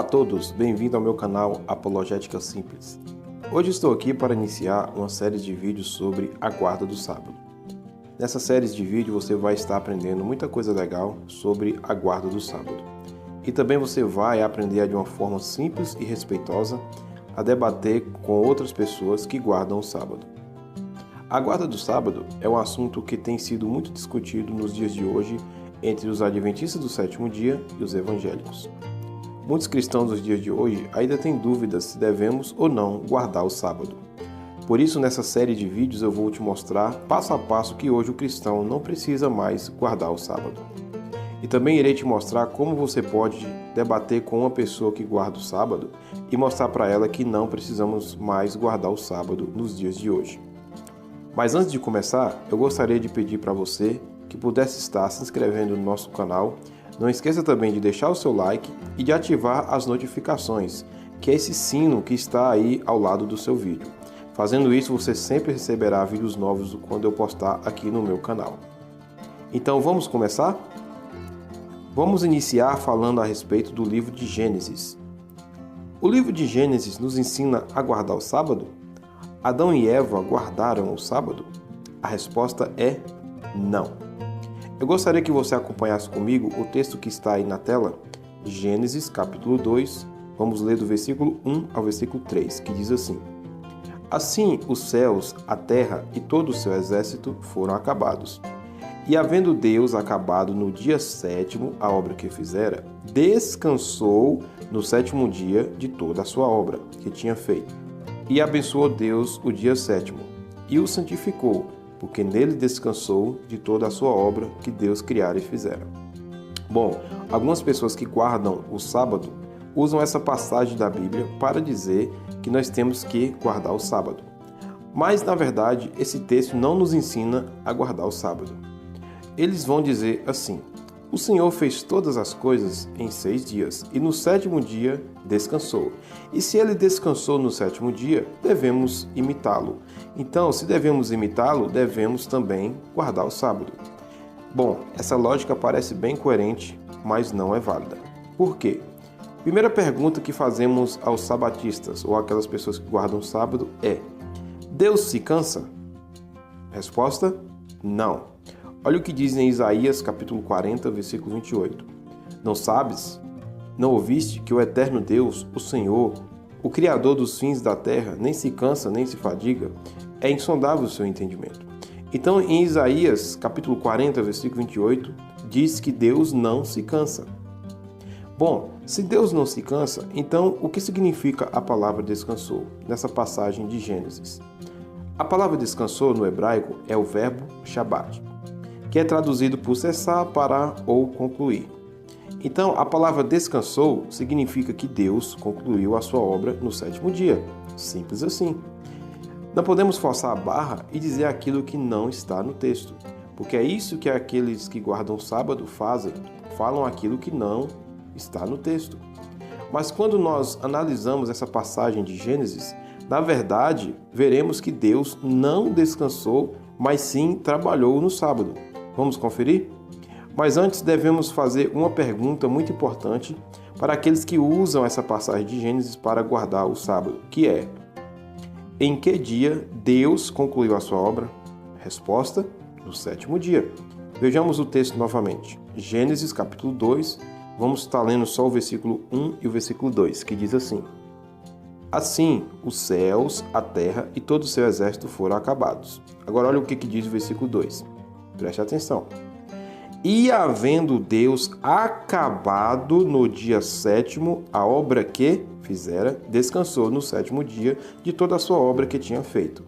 Olá a todos, bem-vindo ao meu canal Apologética Simples. Hoje estou aqui para iniciar uma série de vídeos sobre a guarda do sábado. Nessa série de vídeos você vai estar aprendendo muita coisa legal sobre a guarda do sábado. E também você vai aprender de uma forma simples e respeitosa a debater com outras pessoas que guardam o sábado. A guarda do sábado é um assunto que tem sido muito discutido nos dias de hoje entre os adventistas do sétimo dia e os evangélicos. Muitos cristãos dos dias de hoje ainda têm dúvidas se devemos ou não guardar o sábado. Por isso, nessa série de vídeos eu vou te mostrar passo a passo que hoje o cristão não precisa mais guardar o sábado. E também irei te mostrar como você pode debater com uma pessoa que guarda o sábado e mostrar para ela que não precisamos mais guardar o sábado nos dias de hoje. Mas antes de começar, eu gostaria de pedir para você que pudesse estar se inscrevendo no nosso canal. Não esqueça também de deixar o seu like e de ativar as notificações, que é esse sino que está aí ao lado do seu vídeo. Fazendo isso, você sempre receberá vídeos novos quando eu postar aqui no meu canal. Então vamos começar? Vamos iniciar falando a respeito do livro de Gênesis. O livro de Gênesis nos ensina a guardar o sábado? Adão e Eva guardaram o sábado? A resposta é não. Eu gostaria que você acompanhasse comigo o texto que está aí na tela, Gênesis capítulo 2, vamos ler do versículo 1 ao versículo 3, que diz assim: Assim os céus, a terra e todo o seu exército foram acabados. E havendo Deus acabado no dia sétimo a obra que fizera, descansou no sétimo dia de toda a sua obra que tinha feito. E abençoou Deus o dia sétimo, e o santificou, porque nele descansou de toda a sua obra que Deus criara e fizera. Bom, algumas pessoas que guardam o sábado usam essa passagem da Bíblia para dizer que nós temos que guardar o sábado. Mas, na verdade, esse texto não nos ensina a guardar o sábado. Eles vão dizer assim: o Senhor fez todas as coisas em 6 dias, e no sétimo dia descansou. E se ele descansou no sétimo dia, devemos imitá-lo. Então, se devemos imitá-lo, devemos também guardar o sábado. Bom, essa lógica parece bem coerente, mas não é válida. Por quê? Primeira pergunta que fazemos aos sabatistas, ou aquelas pessoas que guardam o sábado, é: Deus se cansa? Resposta: não. Olha o que diz em Isaías capítulo 40, versículo 28. Não sabes? Não ouviste que o eterno Deus, o Senhor, o Criador dos fins da terra, nem se cansa, nem se fadiga? É insondável o seu entendimento. Então, em Isaías capítulo 40, versículo 28, diz que Deus não se cansa. Bom, se Deus não se cansa, então o que significa a palavra descansou nessa passagem de Gênesis? A palavra descansou no hebraico é o verbo shabat, que é traduzido por cessar, parar ou concluir. Então, a palavra descansou significa que Deus concluiu a sua obra no sétimo dia. Simples assim. Não podemos forçar a barra e dizer aquilo que não está no texto, porque é isso que aqueles que guardam o sábado fazem, falam aquilo que não está no texto. Mas quando nós analisamos essa passagem de Gênesis, na verdade, veremos que Deus não descansou, mas sim trabalhou no sábado. Vamos conferir? Mas antes devemos fazer uma pergunta muito importante para aqueles que usam essa passagem de Gênesis para guardar o sábado, que é: em que dia Deus concluiu a sua obra? Resposta: no sétimo dia. Vejamos o texto novamente. Gênesis capítulo 2, vamos estar lendo só o versículo 1 e o versículo 2, que diz assim: Assim os céus, a terra e todo o seu exército foram acabados. Agora olha o que diz o versículo 2. Preste atenção. E havendo Deus acabado no dia sétimo a obra que fizera, descansou no sétimo dia de toda a sua obra que tinha feito.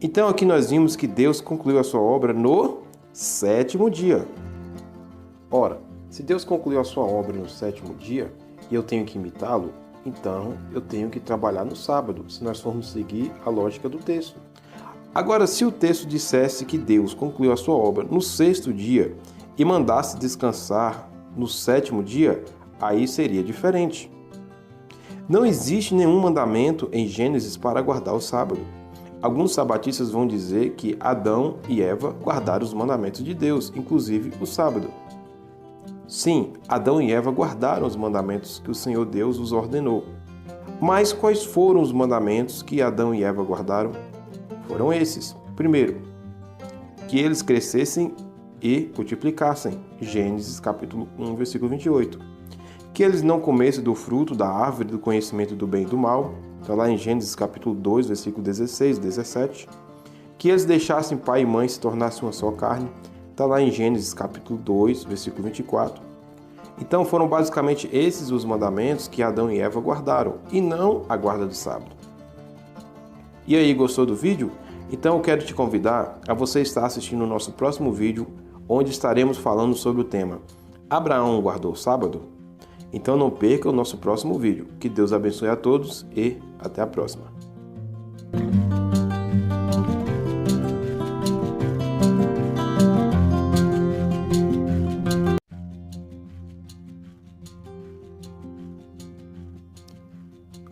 Então aqui nós vimos que Deus concluiu a sua obra no sétimo dia. Ora, se Deus concluiu a sua obra no sétimo dia e eu tenho que imitá-lo, então eu tenho que trabalhar no sábado, se nós formos seguir a lógica do texto. Agora, se o texto dissesse que Deus concluiu a sua obra no sexto dia e mandasse descansar no sétimo dia, aí seria diferente. Não existe nenhum mandamento em Gênesis para guardar o sábado. Alguns sabatistas vão dizer que Adão e Eva guardaram os mandamentos de Deus, inclusive o sábado. Sim, Adão e Eva guardaram os mandamentos que o Senhor Deus os ordenou. Mas quais foram os mandamentos que Adão e Eva guardaram? Foram esses. Primeiro, que eles crescessem e multiplicassem. Gênesis capítulo 1, versículo 28. Que eles não comessem do fruto da árvore do conhecimento do bem e do mal. Está lá em Gênesis capítulo 2, versículo 16 e 17. Que eles deixassem pai e mãe e se tornassem uma só carne. Está lá em Gênesis capítulo 2, versículo 24. Então foram basicamente esses os mandamentos que Adão e Eva guardaram, e não a guarda do sábado. E aí, gostou do vídeo? Então eu quero te convidar a você estar assistindo o nosso próximo vídeo, onde estaremos falando sobre o tema Abraão guardou o sábado? Então não perca o nosso próximo vídeo. Que Deus abençoe a todos e até a próxima.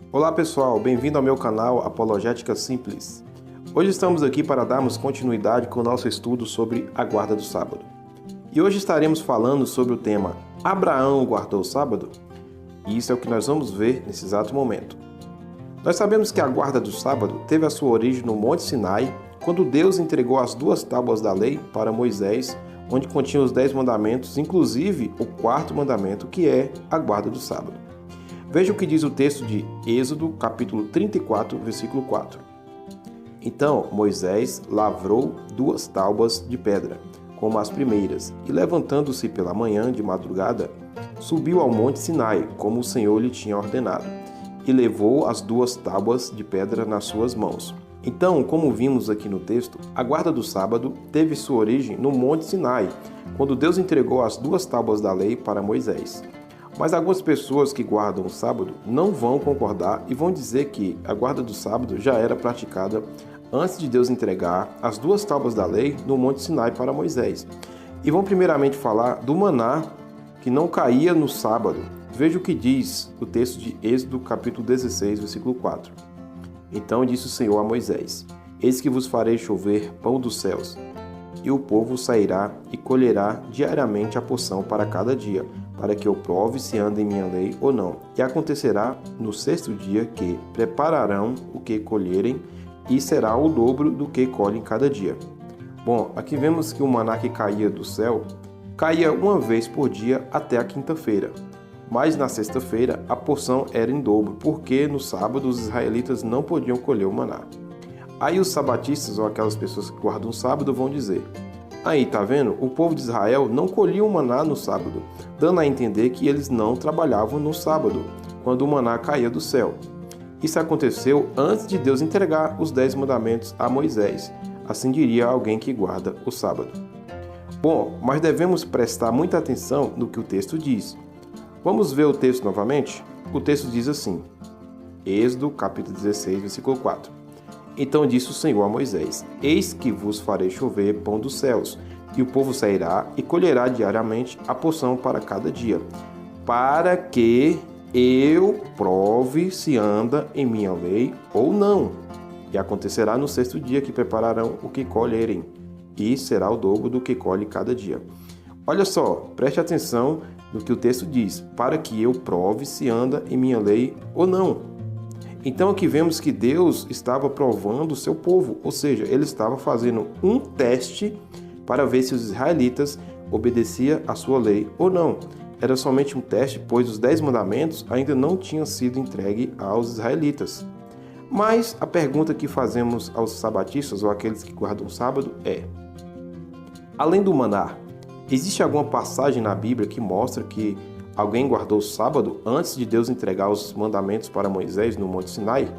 Olá pessoal, bem-vindo ao meu canal Apologética Simples. Hoje estamos aqui para darmos continuidade com o nosso estudo sobre a guarda do sábado. E hoje estaremos falando sobre o tema Abraão guardou o sábado? E isso é o que nós vamos ver nesse exato momento. Nós sabemos que a guarda do sábado teve a sua origem no Monte Sinai, quando Deus entregou as 2 tábuas da lei para Moisés, onde continham os 10 mandamentos, inclusive o 4º mandamento, que é a guarda do sábado. Veja o que diz o texto de Êxodo, capítulo 34, versículo 4. Então Moisés lavrou 2 tábuas de pedra, como as primeiras, e levantando-se pela manhã de madrugada, subiu ao monte Sinai, como o Senhor lhe tinha ordenado, e levou as 2 tábuas de pedra nas suas mãos. Então, como vimos aqui no texto, a guarda do sábado teve sua origem no monte Sinai, quando Deus entregou as 2 tábuas da lei para Moisés. Mas algumas pessoas que guardam o sábado não vão concordar e vão dizer que a guarda do sábado já era praticada antes de Deus entregar as 2 tábuas da lei no Monte Sinai para Moisés. E vão primeiramente falar do maná que não caía no sábado. Veja o que diz o texto de Êxodo capítulo 16, versículo 4. Então disse o Senhor a Moisés: Eis que vos farei chover pão dos céus, e o povo sairá e colherá diariamente a porção para cada dia, para que eu prove se anda em minha lei ou não. E acontecerá no 6º dia que prepararão o que colherem, e será o dobro do que colhem cada dia. Bom, aqui vemos que o maná que caía do céu caía uma vez por dia até a quinta-feira. Mas na sexta-feira a porção era em dobro, porque no sábado os israelitas não podiam colher o maná. Aí os sabatistas, ou aquelas pessoas que guardam o sábado, vão dizer: aí, tá vendo? O povo de Israel não colhia o maná no sábado, dando a entender que eles não trabalhavam no sábado, quando o maná caía do céu. Isso aconteceu antes de Deus entregar os 10 mandamentos a Moisés. Assim diria alguém que guarda o sábado. Bom, mas devemos prestar muita atenção no que o texto diz. Vamos ver o texto novamente? O texto diz assim, Êxodo capítulo 16, versículo 4. Então disse o Senhor a Moisés: Eis que vos farei chover pão dos céus, e o povo sairá e colherá diariamente a porção para cada dia, para que eu prove se anda em minha lei ou não. E acontecerá no 6º dia que prepararão o que colherem, e será o dobro do que colhe cada dia. Olha só, preste atenção no que o texto diz, para que eu prove se anda em minha lei ou não. Então aqui vemos que Deus estava provando o seu povo, ou seja, ele estava fazendo um teste para ver se os israelitas obedeciam à sua lei ou não. Era somente um teste, pois os 10 mandamentos ainda não tinham sido entregues aos israelitas. Mas a pergunta que fazemos aos sabatistas ou aqueles que guardam o sábado é: além do maná, existe alguma passagem na Bíblia que mostra que alguém guardou o sábado antes de Deus entregar os mandamentos para Moisés no Monte Sinai?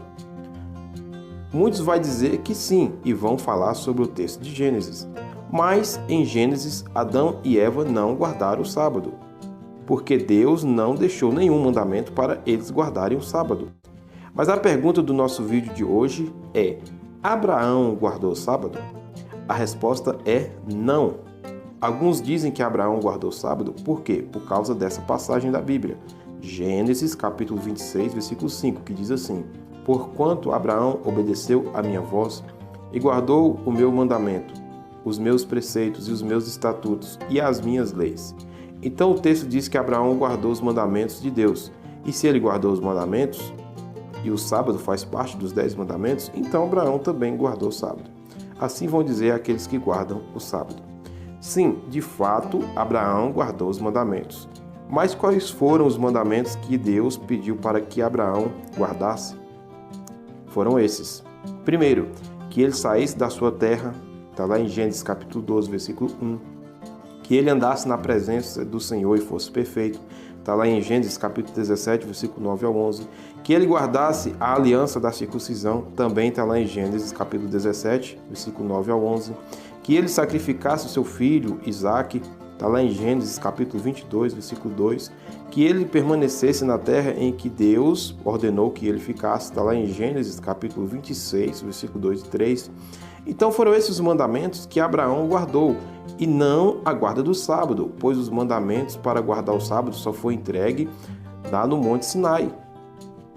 Muitos vão dizer que sim e vão falar sobre o texto de Gênesis. Mas em Gênesis, Adão e Eva não guardaram o sábado, porque Deus não deixou nenhum mandamento para eles guardarem o sábado. Mas a pergunta do nosso vídeo de hoje é: Abraão guardou o sábado? A resposta é não. Alguns dizem que Abraão guardou o sábado, por quê? Por causa dessa passagem da Bíblia. Gênesis capítulo 26, versículo 5, que diz assim: Porquanto Abraão obedeceu à minha voz e guardou o meu mandamento, os meus preceitos e os meus estatutos e as minhas leis. Então o texto diz que Abraão guardou os mandamentos de Deus. E se ele guardou os mandamentos, e o sábado faz parte dos 10 mandamentos, então Abraão também guardou o sábado. Assim vão dizer aqueles que guardam o sábado. Sim, de fato, Abraão guardou os mandamentos. Mas quais foram os mandamentos que Deus pediu para que Abraão guardasse? Foram esses. Primeiro, que ele saísse da sua terra, está lá em Gênesis capítulo 12, versículo 1. Que ele andasse na presença do Senhor e fosse perfeito, está lá em Gênesis capítulo 17, versículo 9 ao 11. Que ele guardasse a aliança da circuncisão, também está lá em Gênesis capítulo 17, versículo 9 ao 11. Que ele sacrificasse o seu filho Isaque, está lá em Gênesis capítulo 22, versículo 2. Que ele permanecesse na terra em que Deus ordenou que ele ficasse, está lá em Gênesis capítulo 26, versículo 2 e 3. Então foram esses os mandamentos que Abraão guardou, e não a guarda do sábado, pois os mandamentos para guardar o sábado só foi entregue lá no Monte Sinai.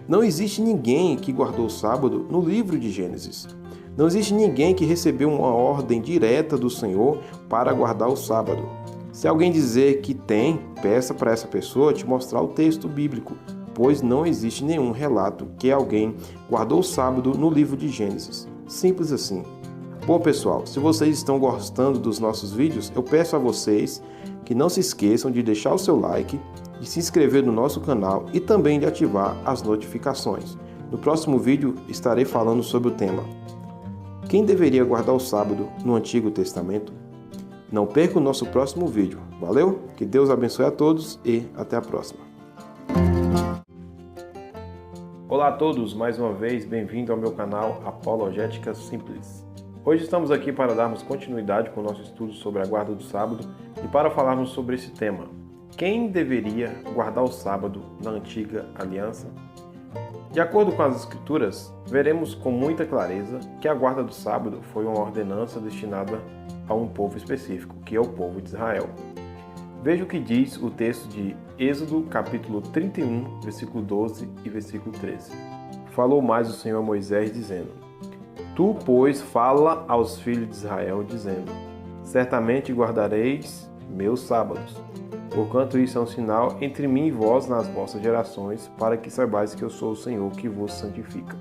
Não existe ninguém que guardou o sábado no livro de Gênesis. Não existe ninguém que recebeu uma ordem direta do Senhor para guardar o sábado. Se alguém dizer que tem, peça para essa pessoa te mostrar o texto bíblico, pois não existe nenhum relato que alguém guardou o sábado no livro de Gênesis. Simples assim. Bom, pessoal, se vocês estão gostando dos nossos vídeos, eu peço a vocês que não se esqueçam de deixar o seu like, de se inscrever no nosso canal e também de ativar as notificações. No próximo vídeo estarei falando sobre o tema: quem deveria guardar o sábado no Antigo Testamento? Não perca o nosso próximo vídeo. Valeu? Que Deus abençoe a todos e até a próxima. Olá a todos, mais uma vez, bem-vindo ao meu canal Apologética Simples. Hoje estamos aqui para darmos continuidade com o nosso estudo sobre a guarda do sábado e para falarmos sobre esse tema: quem deveria guardar o sábado na antiga aliança? De acordo com as Escrituras, veremos com muita clareza que a guarda do sábado foi uma ordenança destinada a um povo específico, que é o povo de Israel. Veja o que diz o texto de Êxodo, capítulo 31, versículo 12 e versículo 13. Falou mais o Senhor a Moisés, dizendo: Tu, pois, fala aos filhos de Israel, dizendo: Certamente guardareis meus sábados, porquanto isso é um sinal entre mim e vós nas vossas gerações, para que saibais que eu sou o Senhor que vos santifica.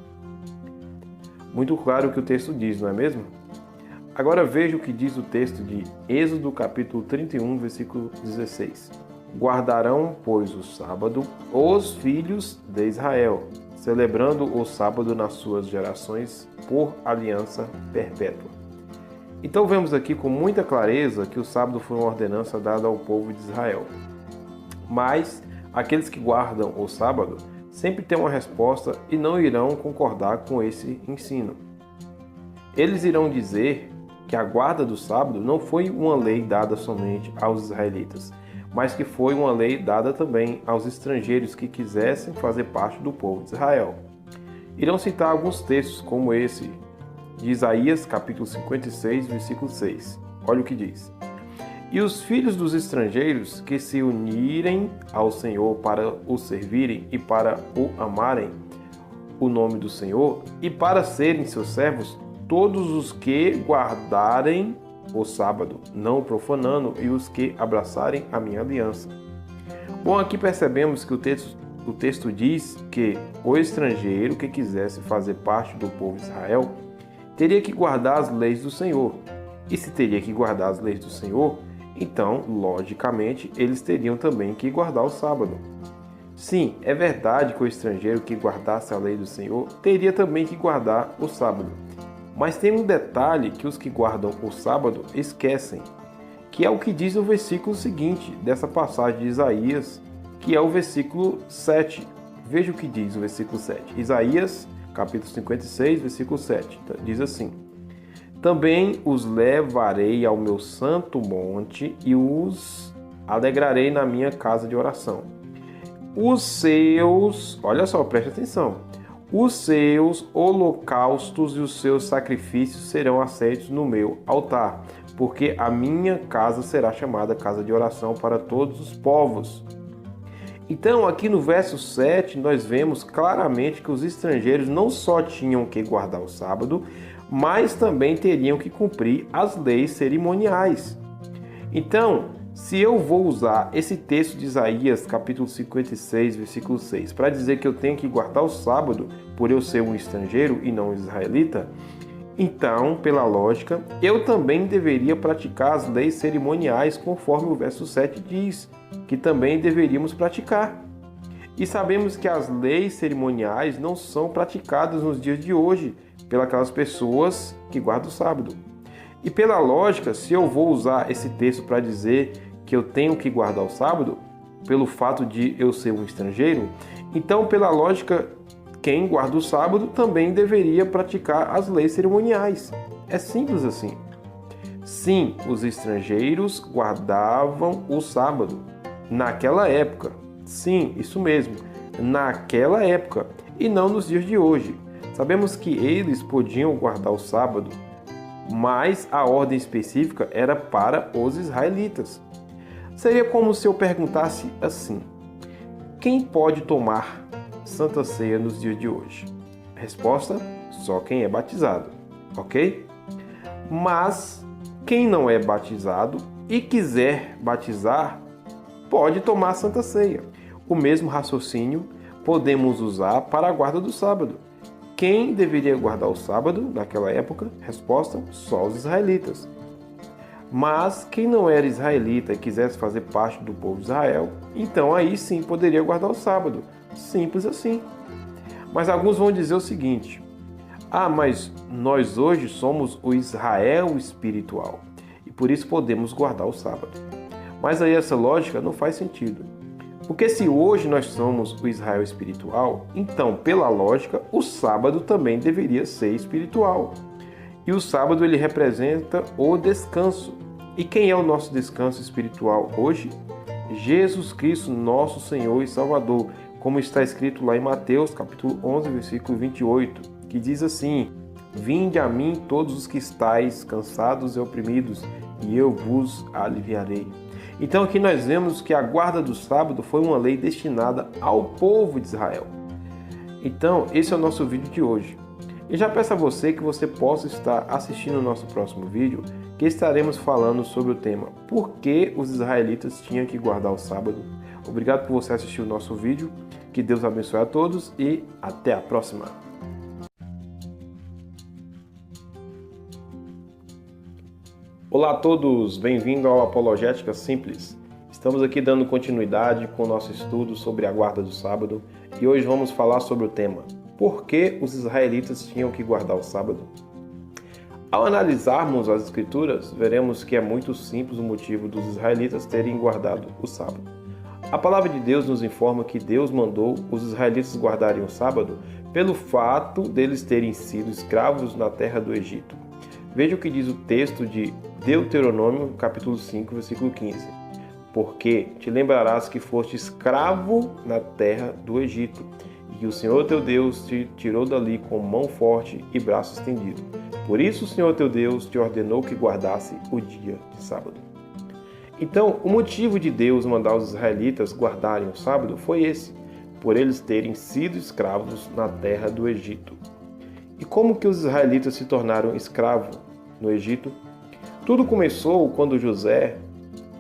Muito claro o que o texto diz, não é mesmo? Agora veja o que diz o texto de Êxodo capítulo 31, versículo 16. Guardarão, pois, o sábado os filhos de Israel, celebrando o sábado nas suas gerações por aliança perpétua. Então vemos aqui com muita clareza que o sábado foi uma ordenança dada ao povo de Israel. Mas aqueles que guardam o sábado sempre têm uma resposta e não irão concordar com esse ensino. Eles irão dizer que a guarda do sábado não foi uma lei dada somente aos israelitas, mas que foi uma lei dada também aos estrangeiros que quisessem fazer parte do povo de Israel. Irão citar alguns textos como esse de Isaías, capítulo 56, versículo 6. Olha o que diz: E os filhos dos estrangeiros que se unirem ao Senhor para o servirem e para o amarem o nome do Senhor e para serem seus servos, todos os que guardarem o sábado, não o profanando, e os que abraçarem a minha aliança. Bom, aqui percebemos que o texto diz que o estrangeiro que quisesse fazer parte do povo de Israel teria que guardar as leis do Senhor. E se teria que guardar as leis do Senhor, então, logicamente, eles teriam também que guardar o sábado. Sim, é verdade que o estrangeiro que guardasse a lei do Senhor teria também que guardar o sábado. Mas tem um detalhe que os que guardam o sábado esquecem, que é o que diz o versículo seguinte dessa passagem de Isaías, que é o versículo 7. Veja o que diz o versículo 7. Isaías, capítulo 56, versículo 7. Diz assim: Também os levarei ao meu santo monte e os alegrarei na minha casa de oração. Os seus, olha só, preste atenção, os seus holocaustos e os seus sacrifícios serão aceitos no meu altar, porque a minha casa será chamada casa de oração para todos os povos. Então, aqui no verso 7, nós vemos claramente que os estrangeiros não só tinham que guardar o sábado, mas também teriam que cumprir as leis cerimoniais. Então, Se eu vou usar esse texto de Isaías, capítulo 56, versículo 6, para dizer que eu tenho que guardar o sábado por eu ser um estrangeiro e não um israelita, então, pela lógica, eu também deveria praticar as leis cerimoniais conforme o verso 7 diz, que também deveríamos praticar. E sabemos que as leis cerimoniais não são praticadas nos dias de hoje pelas pessoas que guardam o sábado. E pela lógica, se eu vou usar esse texto para dizer que eu tenho que guardar o sábado, pelo fato de eu ser um estrangeiro, então pela lógica, quem guarda o sábado também deveria praticar as leis cerimoniais. É simples assim. Sim, os estrangeiros guardavam o sábado naquela época. Sim, isso mesmo, naquela época e não nos dias de hoje. Sabemos que eles podiam guardar o sábado, mas a ordem específica era para os israelitas. Seria como se eu perguntasse assim: quem pode tomar Santa Ceia nos dias de hoje? Resposta: só quem é batizado, ok? Mas quem não é batizado e quiser batizar, pode tomar Santa Ceia. O mesmo raciocínio podemos usar para a guarda do sábado. Quem deveria guardar o sábado naquela época? Resposta: só os israelitas. Mas quem não era israelita e quisesse fazer parte do povo de Israel, então aí sim poderia guardar o sábado. Simples assim. Mas alguns vão dizer o seguinte: mas nós hoje somos o Israel espiritual e por isso podemos guardar o sábado. Mas aí essa lógica não faz sentido. Porque se hoje nós somos o Israel espiritual, então, pela lógica, o sábado também deveria ser espiritual. E o sábado ele representa o descanso. E quem é o nosso descanso espiritual hoje? Jesus Cristo, nosso Senhor e Salvador, como está escrito lá em Mateus, capítulo 11, versículo 28, que diz assim: vinde a mim todos os que estáis cansados e oprimidos, e eu vos aliviarei. Então aqui nós vemos que a guarda do sábado foi uma lei destinada ao povo de Israel. Então esse é o nosso vídeo de hoje. E já peço a você que você possa estar assistindo o nosso próximo vídeo, que estaremos falando sobre o tema por que os israelitas tinham que guardar o sábado. Obrigado por você assistir o nosso vídeo, que Deus abençoe a todos e até a próxima. Olá a todos, bem-vindo ao Apologética Simples. Estamos aqui dando continuidade com o nosso estudo sobre a guarda do sábado e hoje vamos falar sobre o tema por que os israelitas tinham que guardar o sábado. Ao analisarmos as escrituras, veremos que é muito simples o motivo dos israelitas terem guardado o sábado. A palavra de Deus nos informa que Deus mandou os israelitas guardarem o sábado pelo fato deles terem sido escravos na terra do Egito. Veja o que diz o texto de Deuteronômio, capítulo 5, versículo 15. Porque te lembrarás que foste escravo na terra do Egito, e que o Senhor teu Deus te tirou dali com mão forte e braço estendido. Por isso o Senhor teu Deus te ordenou que guardasse o dia de sábado. Então, o motivo de Deus mandar os israelitas guardarem o sábado foi esse, por eles terem sido escravos na terra do Egito. E como que os israelitas se tornaram escravos no Egito? Tudo começou quando José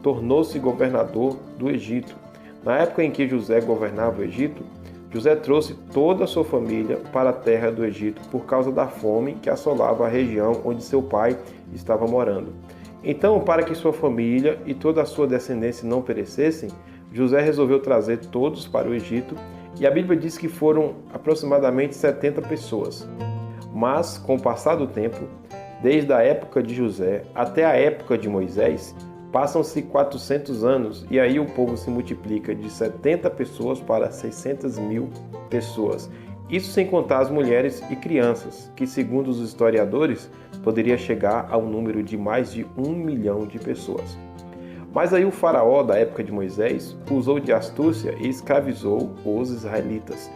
tornou-se governador do Egito. Na época em que José governava o Egito, José trouxe toda a sua família para a terra do Egito por causa da fome que assolava a região onde seu pai estava morando. Então, para que sua família e toda a sua descendência não perecessem, José resolveu trazer todos para o Egito e a Bíblia diz que foram aproximadamente 70 pessoas. Mas, com o passar do tempo, desde a época de José até a época de Moisés, passam-se 400 anos e aí o povo se multiplica de 70 pessoas para 600.000 pessoas. Isso sem contar as mulheres e crianças, que segundo os historiadores, poderia chegar ao número de mais de 1 milhão de pessoas. Mas aí o faraó da época de Moisés usou de astúcia e escravizou os israelitas.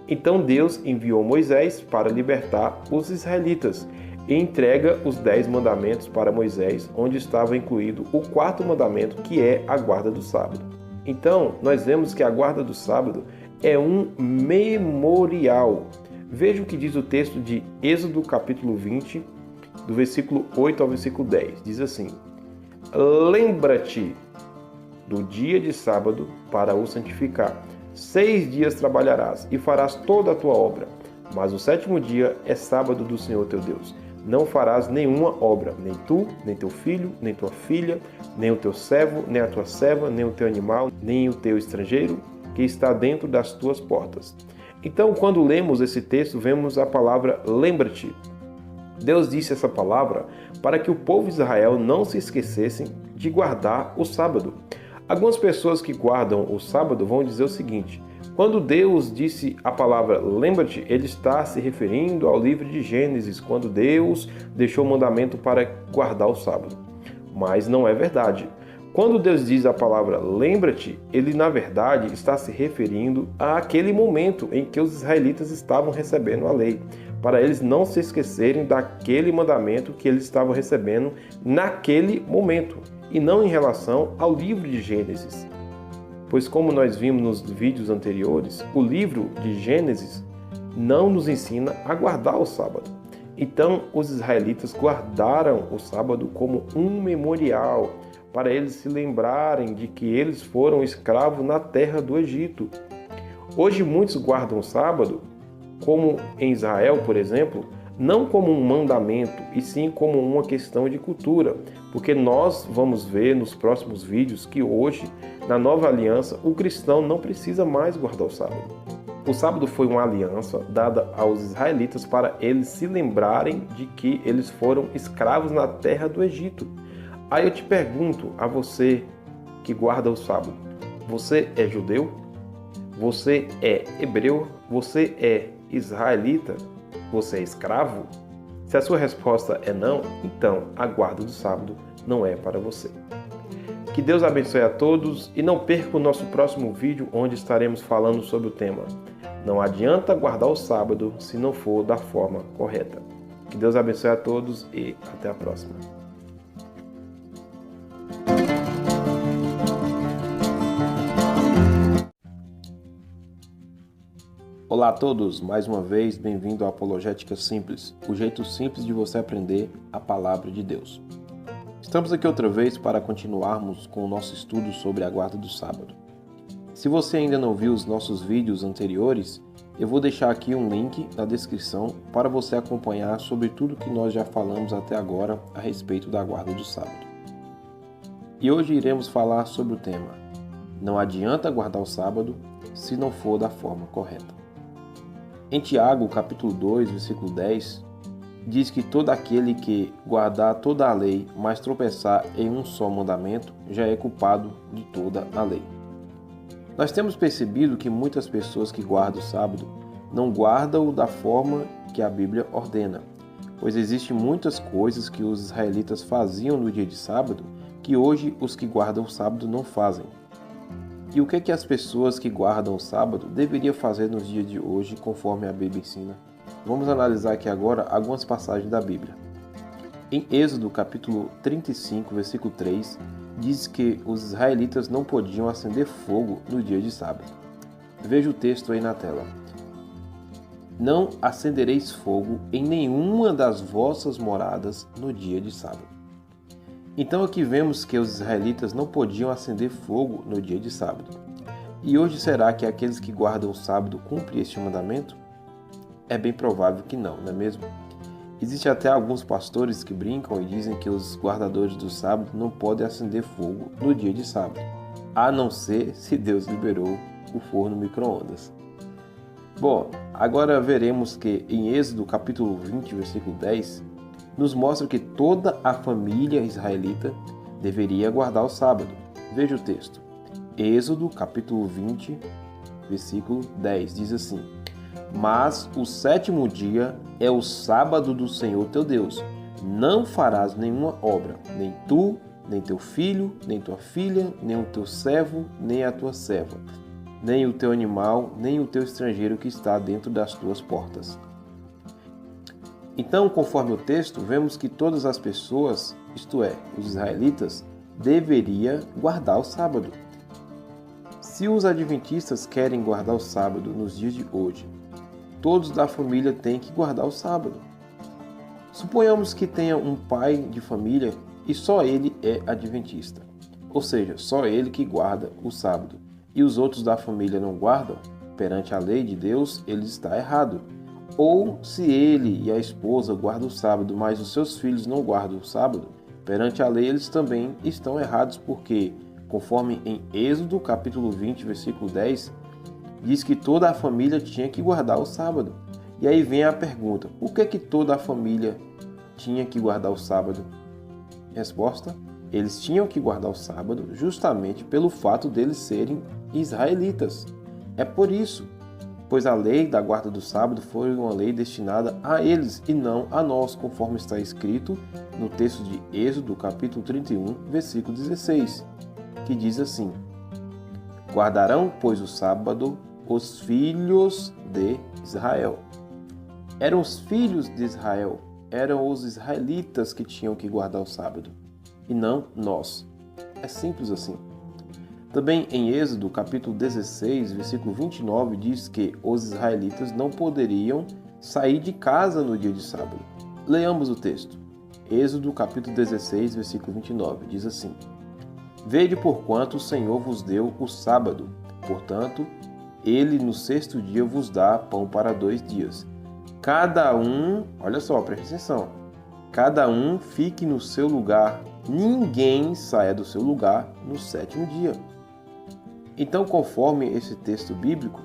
Então Deus enviou Moisés para libertar os israelitas e entrega os 10 mandamentos para Moisés, onde estava incluído o 4º mandamento, que é a guarda do sábado. Então, nós vemos que a guarda do sábado é um memorial. Veja o que diz o texto de Êxodo capítulo 20, do versículo 8 ao versículo 10. Diz assim: lembra-te do dia de sábado para o santificar. 6 dias trabalharás e farás toda a tua obra, mas o 7º dia é sábado do Senhor teu Deus. Não farás nenhuma obra, nem tu, nem teu filho, nem tua filha, nem o teu servo, nem a tua serva, nem o teu animal, nem o teu estrangeiro, que está dentro das tuas portas. Então, quando lemos esse texto, vemos a palavra lembra-te. Deus disse essa palavra para que o povo de Israel não se esquecessem de guardar o sábado. Algumas pessoas que guardam o sábado vão dizer o seguinte: quando Deus disse a palavra lembra-te, ele está se referindo ao livro de Gênesis, quando Deus deixou o mandamento para guardar o sábado. Mas não é verdade. Quando Deus diz a palavra lembra-te, ele na verdade está se referindo àquele momento em que os israelitas estavam recebendo a lei, para eles não se esquecerem daquele mandamento que eles estavam recebendo naquele momento, e não em relação ao livro de Gênesis. Pois como nós vimos nos vídeos anteriores, o livro de Gênesis não nos ensina a guardar o sábado. Então os israelitas guardaram o sábado como um memorial, para eles se lembrarem de que eles foram escravos na terra do Egito. Hoje muitos guardam o sábado, como em Israel, por exemplo, não como um mandamento, e sim como uma questão de cultura, porque nós vamos ver nos próximos vídeos que hoje, na nova aliança, o cristão não precisa mais guardar o sábado. O sábado foi uma aliança dada aos israelitas para eles se lembrarem de que eles foram escravos na terra do Egito. Aí eu te pergunto a você que guarda o sábado: você é judeu? Você é hebreu? Você é israelita? Você é escravo? Se a sua resposta é não, então a guarda do sábado não é para você. Que Deus abençoe a todos e não perca o nosso próximo vídeo, onde estaremos falando sobre o tema: não adianta guardar o sábado se não for da forma correta. Que Deus abençoe a todos e até a próxima. Olá a todos, mais uma vez bem-vindo à Apologética Simples, o jeito simples de você aprender a Palavra de Deus. Estamos aqui outra vez para continuarmos com o nosso estudo sobre a guarda do sábado. Se você ainda não viu os nossos vídeos anteriores, eu vou deixar aqui um link na descrição para você acompanhar sobre tudo que nós já falamos até agora a respeito da guarda do sábado. E hoje iremos falar sobre o tema: não adianta guardar o sábado se não for da forma correta. Em Tiago, capítulo 2, versículo 10, diz que todo aquele que guardar toda a lei, mas tropeçar em um só mandamento, já é culpado de toda a lei. Nós temos percebido que muitas pessoas que guardam o sábado não guardam-o da forma que a Bíblia ordena, pois existem muitas coisas que os israelitas faziam no dia de sábado que hoje os que guardam o sábado não fazem. E o que as pessoas que guardam o sábado deveriam fazer nos dias de hoje, conforme a Bíblia ensina? Vamos analisar aqui agora algumas passagens da Bíblia. Em Êxodo, capítulo 35, versículo 3, diz que os israelitas não podiam acender fogo no dia de sábado. Veja o texto aí na tela. Não acendereis fogo em nenhuma das vossas moradas no dia de sábado. Então aqui vemos que os israelitas não podiam acender fogo no dia de sábado. E hoje será que aqueles que guardam o sábado cumprem este mandamento? É bem provável que não, não é mesmo? Existem até alguns pastores que brincam e dizem que os guardadores do sábado não podem acender fogo no dia de sábado, a não ser se Deus liberou o forno micro-ondas. Bom, agora veremos que em Êxodo capítulo 20, versículo 10, nos mostra que toda a família israelita deveria guardar o sábado. Veja o texto. Êxodo, capítulo 20, versículo 10, diz assim: mas o 7º dia é o sábado do Senhor teu Deus. Não farás nenhuma obra, nem tu, nem teu filho, nem tua filha, nem o teu servo, nem a tua serva, nem o teu animal, nem o teu estrangeiro que está dentro das tuas portas. Então, conforme o texto, vemos que todas as pessoas, isto é, os israelitas, deveriam guardar o sábado. Se os adventistas querem guardar o sábado nos dias de hoje, todos da família têm que guardar o sábado. Suponhamos que tenha um pai de família e só ele é adventista. Ou seja, só ele que guarda o sábado. E os outros da família não guardam? Perante a lei de Deus, ele está errado. Ou se ele e a esposa guardam o sábado, mas os seus filhos não guardam o sábado, perante a lei eles também estão errados, porque, conforme em Êxodo capítulo 20, versículo 10, diz que toda a família tinha que guardar o sábado. E aí vem a pergunta: por que toda a família tinha que guardar o sábado? Resposta: eles tinham que guardar o sábado justamente pelo fato deles serem israelitas. É por isso, pois a lei da guarda do sábado foi uma lei destinada a eles e não a nós, conforme está escrito no texto de Êxodo, capítulo 31, versículo 16, que diz assim: guardarão, pois, o sábado os filhos de Israel. Eram os filhos de Israel, eram os israelitas que tinham que guardar o sábado, e não nós. É simples assim. Também em Êxodo, capítulo 16, versículo 29, diz que os israelitas não poderiam sair de casa no dia de sábado. Leamos o texto. Êxodo, capítulo 16, versículo 29, diz assim: vede porquanto o Senhor vos deu o sábado, portanto, ele no sexto dia vos dá pão para 2 dias. Cada um, olha só, preste atenção, cada um fique no seu lugar, ninguém saia do seu lugar no 7º dia. Então, conforme esse texto bíblico,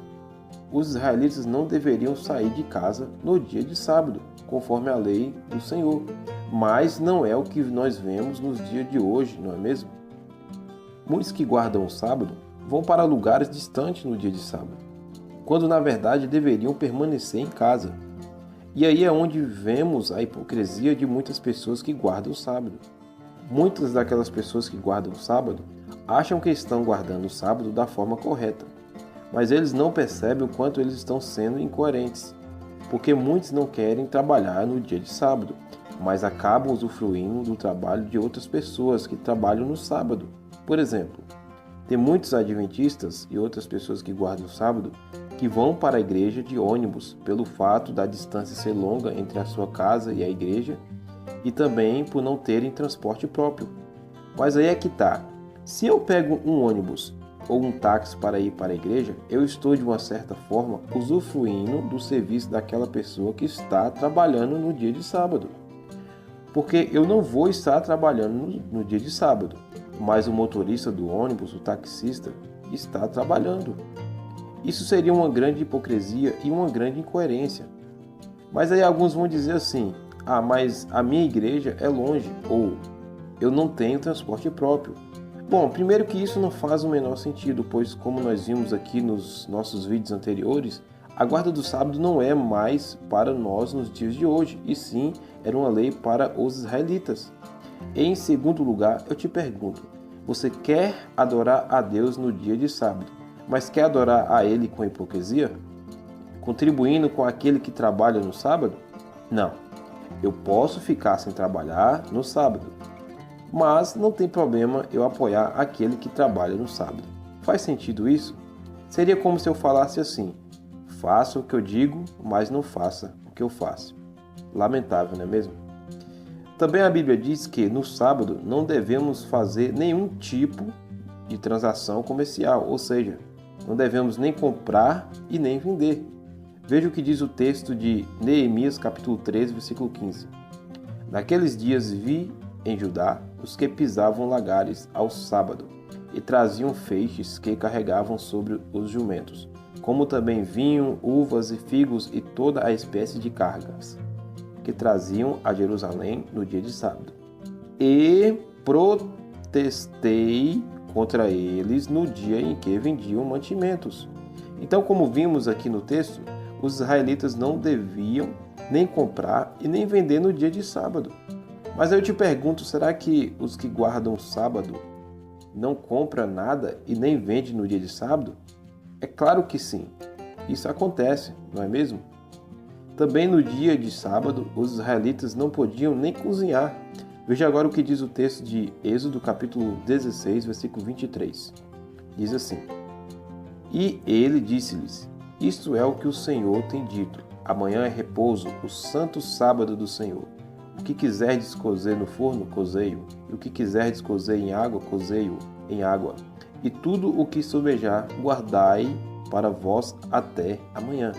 os israelitas não deveriam sair de casa no dia de sábado, conforme a lei do Senhor. Mas não é o que nós vemos nos dias de hoje, não é mesmo? Muitos que guardam o sábado vão para lugares distantes no dia de sábado, quando na verdade deveriam permanecer em casa. E aí é onde vemos a hipocrisia de muitas pessoas que guardam o sábado. Muitas daquelas pessoas que guardam o sábado acham que estão guardando o sábado da forma correta, mas eles não percebem o quanto eles estão sendo incoerentes, porque muitos não querem trabalhar no dia de sábado, mas acabam usufruindo do trabalho de outras pessoas que trabalham no sábado. Por exemplo, tem muitos adventistas e outras pessoas que guardam o sábado que vão para a igreja de ônibus pelo fato da distância ser longa entre a sua casa e a igreja e também por não terem transporte próprio. Mas aí é que tá. Se eu pego um ônibus ou um táxi para ir para a igreja, eu estou de uma certa forma usufruindo do serviço daquela pessoa que está trabalhando no dia de sábado. Porque eu não vou estar trabalhando no dia de sábado, mas o motorista do ônibus, o taxista, está trabalhando. Isso seria uma grande hipocrisia e uma grande incoerência. Mas aí alguns vão dizer assim: ah, mas a minha igreja é longe, ou eu não tenho transporte próprio. Bom, primeiro que isso não faz o menor sentido, pois como nós vimos aqui nos nossos vídeos anteriores, a guarda do sábado não é mais para nós nos dias de hoje, e sim era uma lei para os israelitas. E em segundo lugar, eu te pergunto, você quer adorar a Deus no dia de sábado, mas quer adorar a Ele com hipocrisia? Contribuindo com aquele que trabalha no sábado? Não. Eu posso ficar sem trabalhar no sábado, mas não tem problema eu apoiar aquele que trabalha no sábado. Faz sentido isso? Seria como se eu falasse assim: faça o que eu digo, mas não faça o que eu faço. Lamentável, não é mesmo? Também a Bíblia diz que no sábado não devemos fazer nenhum tipo de transação comercial, ou seja, não devemos nem comprar e nem vender. Veja o que diz o texto de Neemias capítulo 13, versículo 15. Naqueles dias vi em Judá os que pisavam lagares ao sábado e traziam feixes que carregavam sobre os jumentos, como também vinho, uvas e figos e toda a espécie de cargas que traziam a Jerusalém no dia de sábado. E protestei contra eles no dia em que vendiam mantimentos. Então, como vimos aqui no texto, os israelitas não deviam nem comprar e nem vender no dia de sábado. Mas eu te pergunto, será que os que guardam o sábado não compram nada e nem vendem no dia de sábado? É claro que sim. Isso acontece, não é mesmo? Também no dia de sábado, os israelitas não podiam nem cozinhar. Veja agora o que diz o texto de Êxodo capítulo 16, versículo 23. Diz assim: E ele disse-lhes: Isto é o que o Senhor tem dito. Amanhã é repouso, o santo sábado do Senhor. O que quiserdes cozer no forno, cozei-o. E o que quiserdes cozer em água, cozei-o. em água, e tudo o que sobejar guardai para vós até amanhã.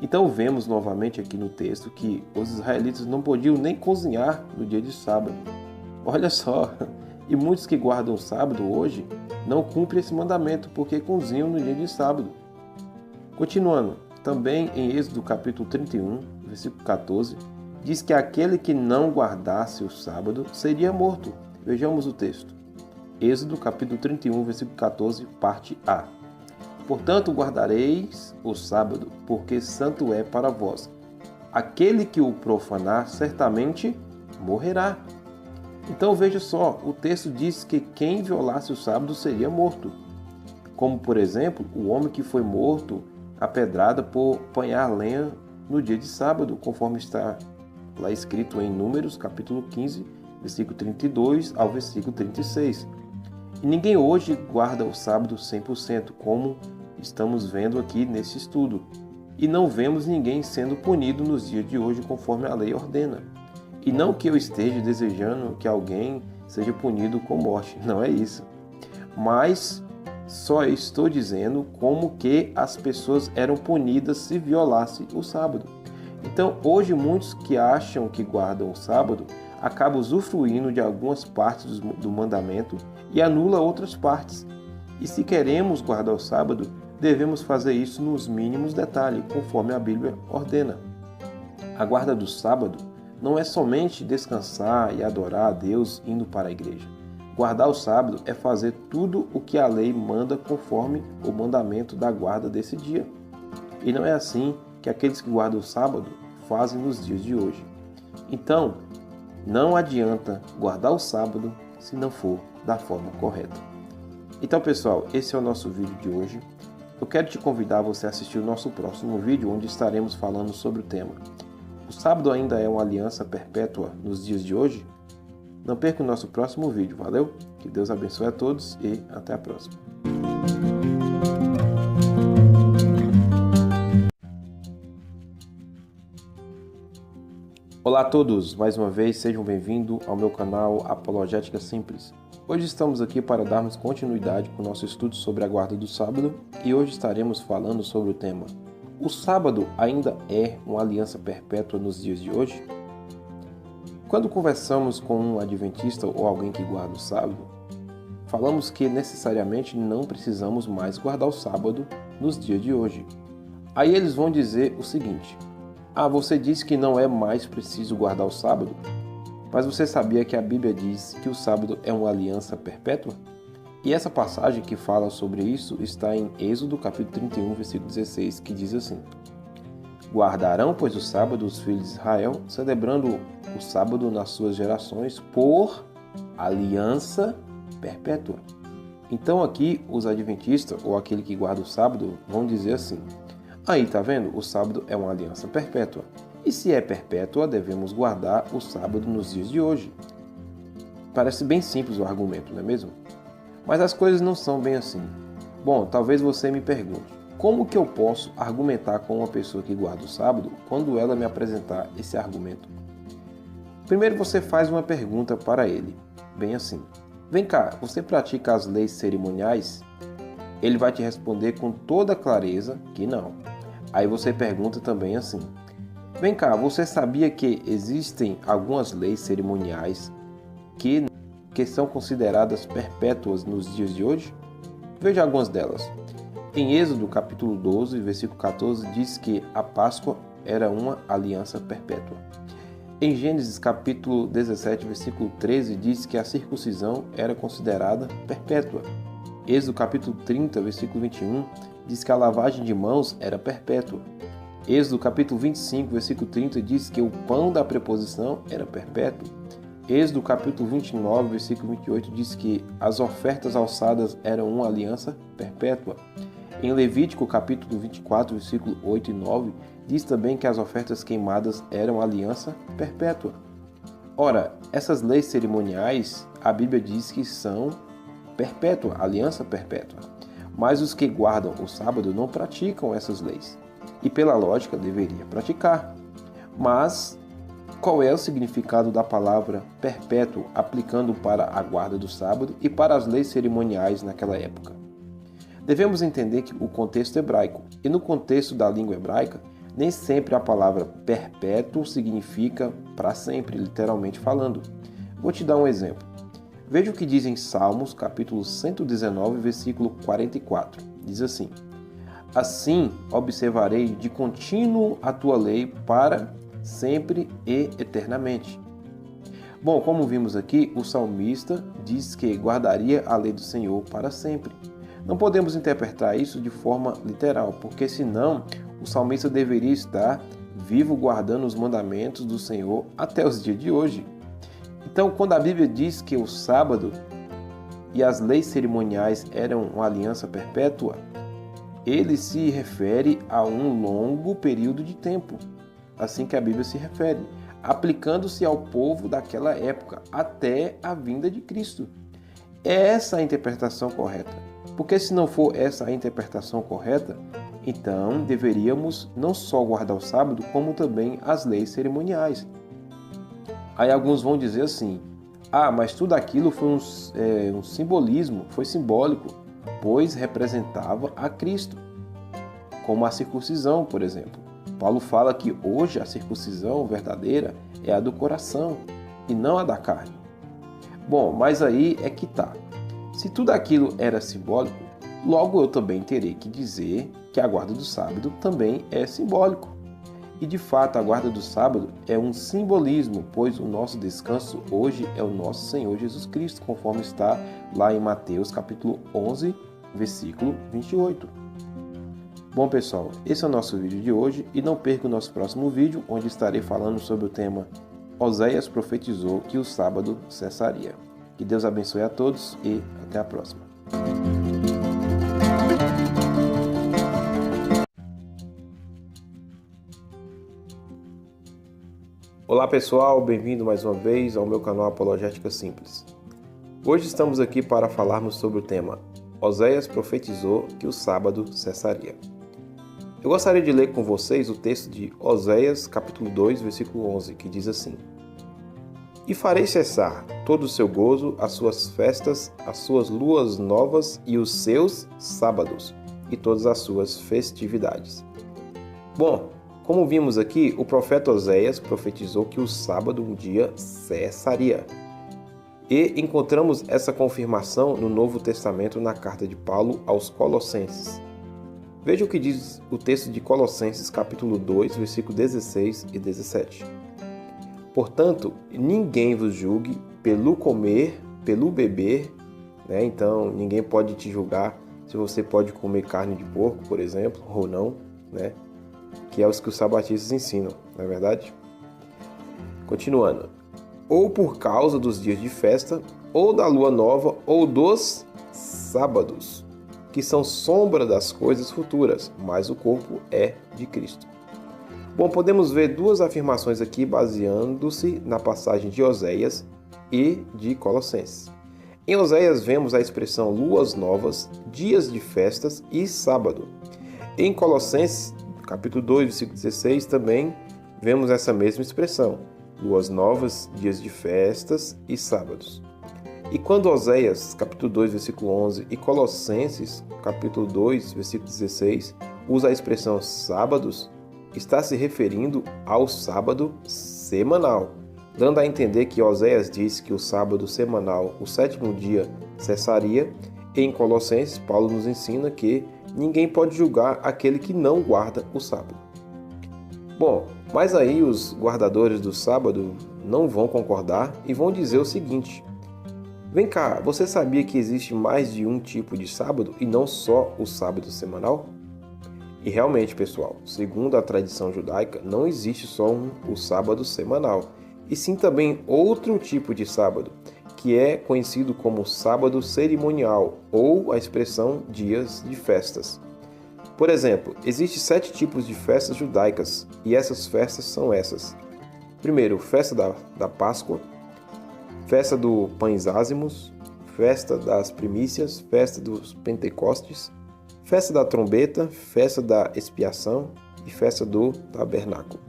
Então vemos novamente aqui no texto que os israelitas não podiam nem cozinhar no dia de sábado. Olha só, e muitos que guardam o sábado hoje não cumprem esse mandamento porque cozinham no dia de sábado. Continuando, também em Êxodo capítulo 31, versículo 14, diz que aquele que não guardasse o sábado seria morto. Vejamos o texto. Êxodo capítulo 31, versículo 14, parte A. Portanto, guardareis o sábado, porque santo é para vós. Aquele que o profanar certamente morrerá. Então veja só, o texto diz que quem violasse o sábado seria morto. Como, por exemplo, o homem que foi morto a pedrada por apanhar lenha no dia de sábado, conforme está lá escrito em Números capítulo 15, versículo 32 ao versículo 36. E ninguém hoje guarda o sábado 100%, como estamos vendo aqui nesse estudo. E não vemos ninguém sendo punido nos dias de hoje conforme a lei ordena. E não que eu esteja desejando que alguém seja punido com morte, não é isso. Mas só estou dizendo como que as pessoas eram punidas se violasse o sábado. Então, hoje muitos que acham que guardam o sábado acabam usufruindo de algumas partes do mandamento e anula outras partes. E se queremos guardar o sábado, devemos fazer isso nos mínimos detalhes, conforme a Bíblia ordena. A guarda do sábado não é somente descansar e adorar a Deus indo para a igreja. Guardar o sábado é fazer tudo o que a lei manda conforme o mandamento da guarda desse dia. E não é assim que aqueles que guardam o sábado fazem nos dias de hoje. Então, não adianta guardar o sábado se não for da forma correta. Então, pessoal, esse é o nosso vídeo de hoje. Eu quero te convidar a você assistir o nosso próximo vídeo, onde estaremos falando sobre o tema: o sábado ainda é uma aliança perpétua nos dias de hoje? Não perca o nosso próximo vídeo, valeu? Que Deus abençoe a todos e até a próxima. Olá a todos, mais uma vez sejam bem-vindos ao meu canal Apologética Simples. Hoje estamos aqui para darmos continuidade com o nosso estudo sobre a guarda do sábado e hoje estaremos falando sobre o tema: o sábado ainda é uma aliança perpétua nos dias de hoje? Quando conversamos com um adventista ou alguém que guarda o sábado, falamos que necessariamente não precisamos mais guardar o sábado nos dias de hoje. Aí eles vão dizer o seguinte: você disse que não é mais preciso guardar o sábado, mas você sabia que a Bíblia diz que o sábado é uma aliança perpétua? E essa passagem que fala sobre isso está em Êxodo capítulo 31, versículo 16, que diz assim: guardarão, pois, o sábado os filhos de Israel, celebrando o sábado nas suas gerações por aliança perpétua. Então aqui os adventistas, ou aquele que guarda o sábado, vão dizer assim: aí, tá vendo? O sábado é uma aliança perpétua. E se é perpétua, devemos guardar o sábado nos dias de hoje. Parece bem simples o argumento, não é mesmo? Mas as coisas não são bem assim. Bom, talvez você me pergunte: como que eu posso argumentar com uma pessoa que guarda o sábado quando ela me apresentar esse argumento? Primeiro você faz uma pergunta para ele, bem assim: vem cá, você pratica as leis cerimoniais? Ele vai te responder com toda clareza que não. Aí você pergunta também assim: vem cá, você sabia que existem algumas leis cerimoniais que são consideradas perpétuas nos dias de hoje? Veja algumas delas. Em Êxodo capítulo 12, versículo 14, diz que a Páscoa era uma aliança perpétua. Em Gênesis capítulo 17, versículo 13, diz que a circuncisão era considerada perpétua. Êxodo capítulo 30, versículo 21, diz que a lavagem de mãos era perpétua. Êxodo capítulo 25, versículo 30, diz que o pão da preposição era perpétuo. Êxodo capítulo 29, versículo 28, diz que as ofertas alçadas eram uma aliança perpétua. Em Levítico capítulo 24, versículo 8 e 9, diz também que as ofertas queimadas eram aliança perpétua. Ora, essas leis cerimoniais, a Bíblia diz que são perpétua, aliança perpétua. Mas os que guardam o sábado não praticam essas leis. E pela lógica deveria praticar. Mas Qual é o significado da palavra perpétuo aplicando para a guarda do sábado e para as leis cerimoniais naquela época? Devemos entender que o contexto hebraico, e no contexto da língua hebraica, nem sempre a palavra perpétuo significa para sempre, literalmente falando. Vou te dar um exemplo. Veja o que diz em Salmos, capítulo 119, versículo 44. Diz assim: Assim observarei de contínuo a tua lei para sempre e eternamente. Bom, como vimos aqui, o salmista diz que guardaria a lei do Senhor para sempre. Não podemos interpretar isso de forma literal, porque senão o salmista deveria estar vivo guardando os mandamentos do Senhor até os dias de hoje. Então, quando a Bíblia diz que o sábado e as leis cerimoniais eram uma aliança perpétua, ele se refere a um longo período de tempo, assim que a Bíblia se refere, aplicando-se ao povo daquela época, até a vinda de Cristo. É essa a interpretação correta, porque se não for essa a interpretação correta, então deveríamos não só guardar o sábado, como também as leis cerimoniais. Aí alguns vão dizer assim: mas tudo aquilo foi um simbolismo, foi simbólico, pois representava a Cristo, como a circuncisão, por exemplo. Paulo fala que hoje a circuncisão verdadeira é a do coração e não a da carne. Bom, mas aí é que tá. Se tudo aquilo era simbólico, logo eu também terei que dizer que a guarda do sábado também é simbólico. E de fato a guarda do sábado é um simbolismo, pois o nosso descanso hoje é o nosso Senhor Jesus Cristo, conforme está lá em Mateus capítulo 11, versículo 28. Bom pessoal, esse é o nosso vídeo de hoje e não perca o nosso próximo vídeo, onde estarei falando sobre o tema Oséias profetizou que o sábado cessaria. Que Deus abençoe a todos e até a próxima. Olá pessoal, bem-vindo mais uma vez ao meu canal Apologética Simples. Hoje estamos aqui para falarmos sobre o tema Oséias profetizou que o sábado cessaria. Eu gostaria de ler com vocês o texto de Oséias, capítulo 2, versículo 11, que diz assim: E farei cessar todo o seu gozo, as suas festas, as suas luas novas e os seus sábados, e todas as suas festividades. Bom, como vimos aqui, o profeta Oséias profetizou que o sábado um dia cessaria. E encontramos essa confirmação no Novo Testamento na carta de Paulo aos Colossenses. Veja o que diz o texto de Colossenses, capítulo 2, versículo 16 e 17. Portanto, ninguém vos julgue pelo comer, pelo beber, né? Então, ninguém pode te julgar se você pode comer carne de porco, por exemplo, ou não, né? Que é os que os sabatistas ensinam, não é verdade? Continuando. Ou por causa dos dias de festa, ou da lua nova, ou dos sábados, que são sombra das coisas futuras, mas o corpo é de Cristo. Bom, podemos ver duas afirmações aqui baseando-se na passagem de Oséias e de Colossenses. Em Oséias vemos a expressão luas novas, dias de festas e sábado. Em Colossenses, capítulo 2, versículo 16, também vemos essa mesma expressão, luas novas, dias de festas e sábados. E quando Oséias, capítulo 2, versículo 11, e Colossenses, capítulo 2, versículo 16, usa a expressão sábados, está se referindo ao sábado semanal, dando a entender que Oséias disse que o sábado semanal, o sétimo dia, cessaria, e em Colossenses, Paulo nos ensina que ninguém pode julgar aquele que não guarda o sábado. Bom, mas aí os guardadores do sábado não vão concordar e vão dizer o seguinte: vem cá, você sabia que existe mais de um tipo de sábado e não só o sábado semanal? E realmente, pessoal, segundo a tradição judaica, não existe só o sábado semanal, e sim também outro tipo de sábado, que é conhecido como sábado cerimonial ou a expressão dias de festas. Por exemplo, existem 7 tipos de festas judaicas, e essas festas são essas. Primeiro, festa da Páscoa, festa do Pães Ázimos, festa das Primícias, festa dos Pentecostes, festa da Trombeta, festa da Expiação e festa do Tabernáculo.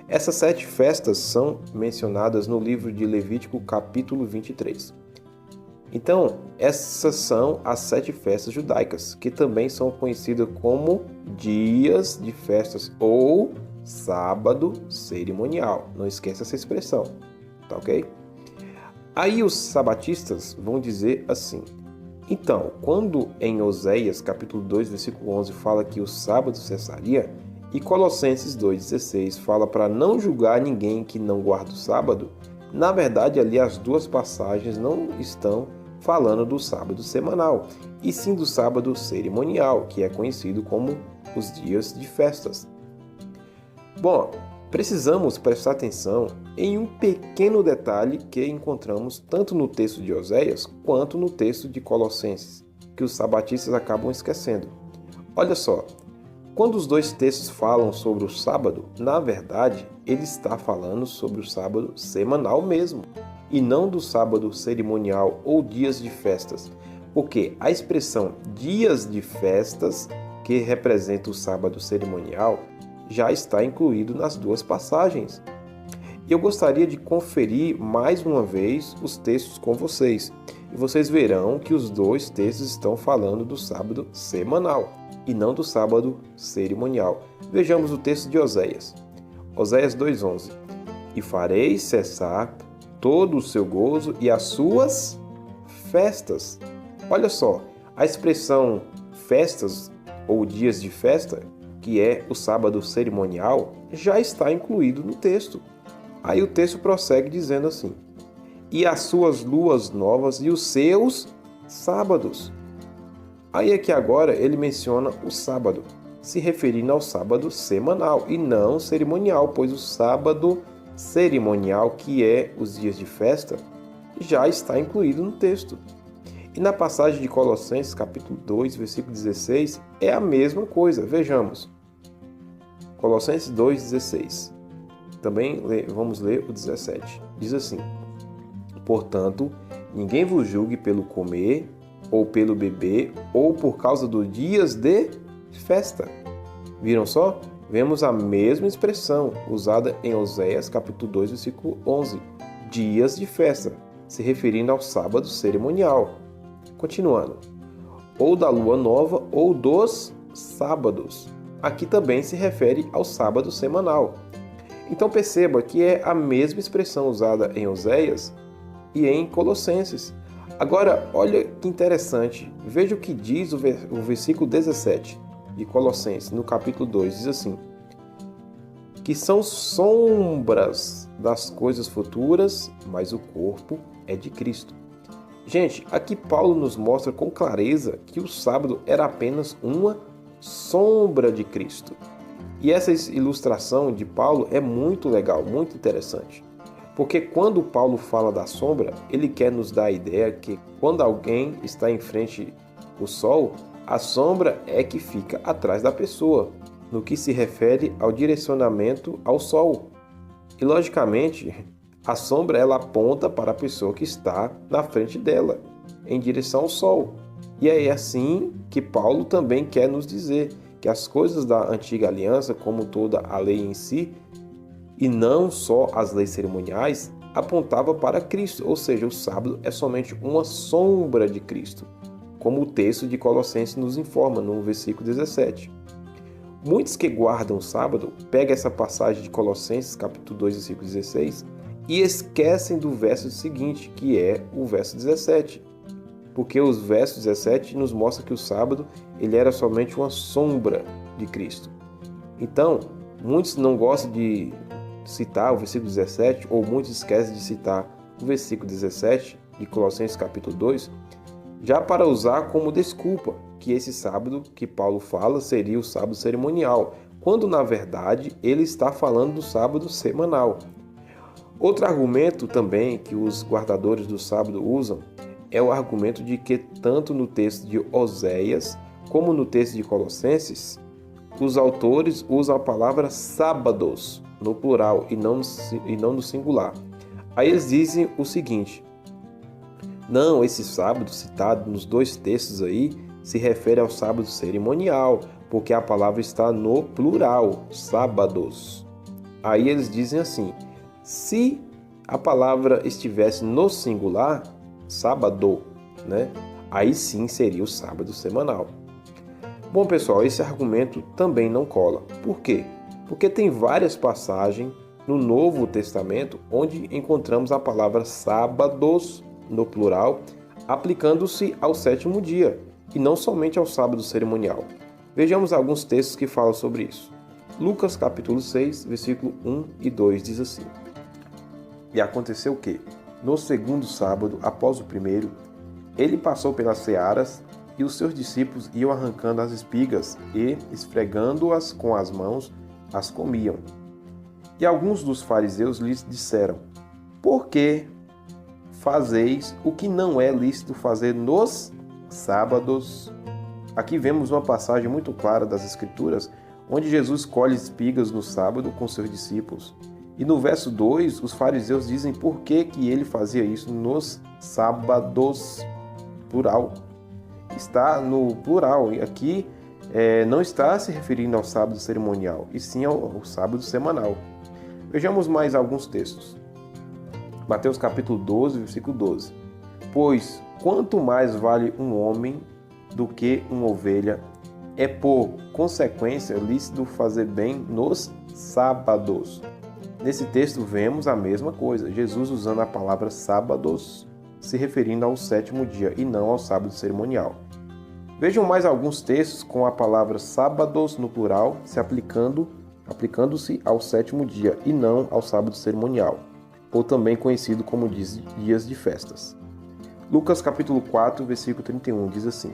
Essas 7 festas são mencionadas no livro de Levítico, capítulo 23. Então, essas são as 7 festas judaicas, que também são conhecidas como dias de festas ou sábado cerimonial. Não esqueça essa expressão, tá ok? Aí os sabatistas vão dizer assim: então, quando em Oséias, capítulo 2, versículo 11, fala que o sábado cessaria, e Colossenses 2,16 fala para não julgar ninguém que não guarda o sábado, na verdade ali as duas passagens não estão falando do sábado semanal, e sim do sábado cerimonial, que é conhecido como os dias de festas. Bom, precisamos prestar atenção em um pequeno detalhe que encontramos tanto no texto de Oséias quanto no texto de Colossenses, que os sabatistas acabam esquecendo. Olha só, quando os dois textos falam sobre o sábado, na verdade, ele está falando sobre o sábado semanal mesmo, e não do sábado cerimonial ou dias de festas, porque a expressão dias de festas, que representa o sábado cerimonial, já está incluído nas duas passagens. E eu gostaria de conferir mais uma vez os textos com vocês, e vocês verão que os dois textos estão falando do sábado semanal e não do sábado cerimonial. Vejamos o texto de Oséias. Oséias 2,11. E farei cessar todo o seu gozo e as suas festas. Olha só, a expressão festas ou dias de festa, que é o sábado cerimonial, já está incluído no texto. Aí o texto prossegue dizendo assim: e as suas luas novas e os seus sábados. Aí é que agora ele menciona o sábado, se referindo ao sábado semanal e não cerimonial, pois o sábado cerimonial, que é os dias de festa, já está incluído no texto. E na passagem de Colossenses, capítulo 2, versículo 16, é a mesma coisa. Vejamos. Colossenses 2,16. Também vamos ler o 17. Diz assim: portanto, ninguém vos julgue pelo comer, ou pelo beber, ou por causa dos dias de festa. Viram só? Vemos a mesma expressão usada em Oséias, capítulo 2, versículo 11. Dias de festa, se referindo ao sábado cerimonial. Continuando. Ou da lua nova, ou dos sábados. Aqui também se refere ao sábado semanal. Então perceba que é a mesma expressão usada em Oséias e em Colossenses. Agora, olha que interessante. Veja o que diz o versículo 17 de Colossenses, no capítulo 2, diz assim: que são sombras das coisas futuras, mas o corpo é de Cristo. Gente, aqui Paulo nos mostra com clareza que o sábado era apenas uma sombra de Cristo. E essa ilustração de Paulo é muito legal, muito interessante. Porque quando Paulo fala da sombra, ele quer nos dar a ideia que quando alguém está em frente ao sol, a sombra é que fica atrás da pessoa, no que se refere ao direcionamento ao sol. E logicamente, a sombra ela aponta para a pessoa que está na frente dela, em direção ao sol. E é assim que Paulo também quer nos dizer que as coisas da antiga aliança, como toda a lei em si, e não só as leis cerimoniais, apontava para Cristo, ou seja, o sábado é somente uma sombra de Cristo, como o texto de Colossenses nos informa no versículo 17. Muitos que guardam o sábado pegam essa passagem de Colossenses, capítulo 2, versículo 16, e esquecem do verso seguinte, que é o verso 17. Porque o verso 17 nos mostra que o sábado ele era somente uma sombra de Cristo. Então, muitos não gostam de citar o versículo 17, ou muitos esquecem de citar o versículo 17 de Colossenses capítulo 2, já para usar como desculpa que esse sábado que Paulo fala seria o sábado cerimonial, quando na verdade ele está falando do sábado semanal. Outro argumento também que os guardadores do sábado usam é o argumento de que tanto no texto de Oséias como no texto de Colossenses, os autores usam a palavra sábados no plural e não no singular. Aí eles dizem o seguinte: não, esse sábado citado nos dois textos aí se refere ao sábado cerimonial, porque a palavra está no plural, sábados. Aí eles dizem assim: se a palavra estivesse no singular, sábado, né? Aí sim seria o sábado semanal. Bom, pessoal, esse argumento também não cola. Por quê? Porque tem várias passagens no Novo Testamento onde encontramos a palavra sábados, no plural, aplicando-se ao sétimo dia e não somente ao sábado cerimonial. Vejamos alguns textos que falam sobre isso. Lucas capítulo 6, versículo 1 e 2 diz assim: E aconteceu que, no segundo sábado, após o primeiro, ele passou pelas searas e os seus discípulos iam arrancando as espigas e, esfregando-as com as mãos, as comiam. E alguns dos fariseus lhes disseram: Por que fazeis o que não é lícito fazer nos sábados? Aqui vemos uma passagem muito clara das Escrituras, onde Jesus colhe espigas no sábado com seus discípulos. E no verso 2, os fariseus dizem por que ele fazia isso nos sábados, plural. Está no plural, e aqui não está se referindo ao sábado cerimonial, e sim ao sábado semanal. Vejamos mais alguns textos. Mateus capítulo 12, versículo 12. Pois quanto mais vale um homem do que uma ovelha, é por consequência lícito fazer bem nos sábados. Nesse texto vemos a mesma coisa, Jesus usando a palavra sábados, se referindo ao sétimo dia e não ao sábado cerimonial. Vejam mais alguns textos com a palavra sábados no plural se aplicando-se ao sétimo dia e não ao sábado cerimonial, ou também conhecido como dias de festas. Lucas capítulo 4, versículo 31 diz assim: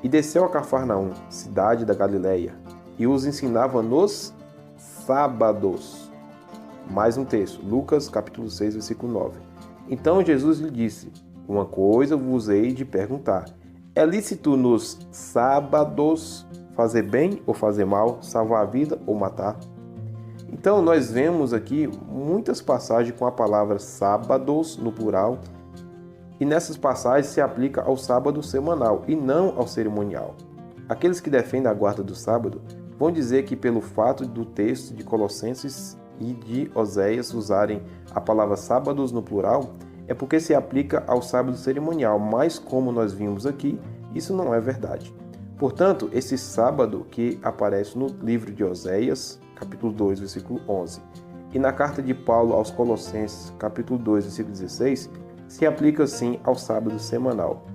E desceu a Cafarnaum, cidade da Galileia, e os ensinava nos sábados. Mais um texto, Lucas capítulo 6, versículo 9. Então Jesus lhe disse: Uma coisa vos hei de perguntar. É lícito nos sábados fazer bem ou fazer mal, salvar a vida ou matar? Então nós vemos aqui muitas passagens com a palavra sábados no plural, e nessas passagens se aplica ao sábado semanal e não ao cerimonial. Aqueles que defendem a guarda do sábado vão dizer que pelo fato do texto de Colossenses e de Oséias usarem a palavra sábados no plural, é porque se aplica ao sábado cerimonial, mas como nós vimos aqui, isso não é verdade. Portanto, esse sábado que aparece no livro de Oséias, capítulo 2, versículo 11, e na carta de Paulo aos Colossenses, capítulo 2, versículo 16, se aplica sim ao sábado semanal,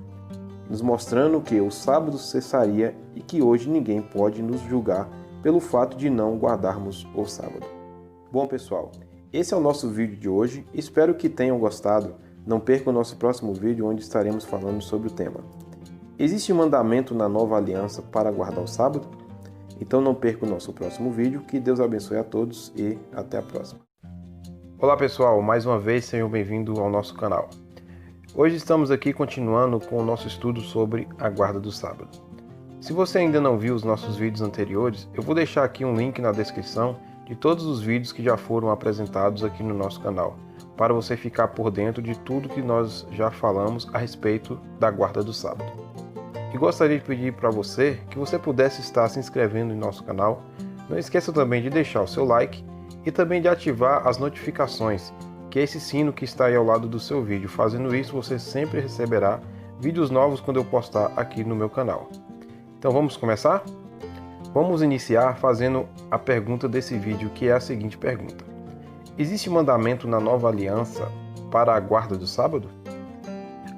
nos mostrando que o sábado cessaria e que hoje ninguém pode nos julgar pelo fato de não guardarmos o sábado. Bom, pessoal, esse é o nosso vídeo de hoje. Espero que tenham gostado. Não perca o nosso próximo vídeo, onde estaremos falando sobre o tema: existe mandamento na nova aliança para guardar o sábado? Então não perca o nosso próximo vídeo. Que Deus abençoe a todos e até a próxima. Olá, pessoal, mais uma vez sejam bem-vindos ao nosso canal. Hoje estamos aqui continuando com o nosso estudo sobre a guarda do sábado. Se você ainda não viu os nossos vídeos anteriores, eu vou deixar aqui um link na descrição de todos os vídeos que já foram apresentados aqui no nosso canal, para você ficar por dentro de tudo que nós já falamos a respeito da guarda do sábado. E gostaria de pedir para você que você pudesse estar se inscrevendo em nosso canal. Não esqueça também de deixar o seu like e também de ativar as notificações, que é esse sino que está aí ao lado do seu vídeo. Fazendo isso, você sempre receberá vídeos novos quando eu postar aqui no meu canal. Então vamos começar? Vamos iniciar fazendo a pergunta desse vídeo, que é a seguinte pergunta: existe mandamento na nova aliança para a guarda do sábado?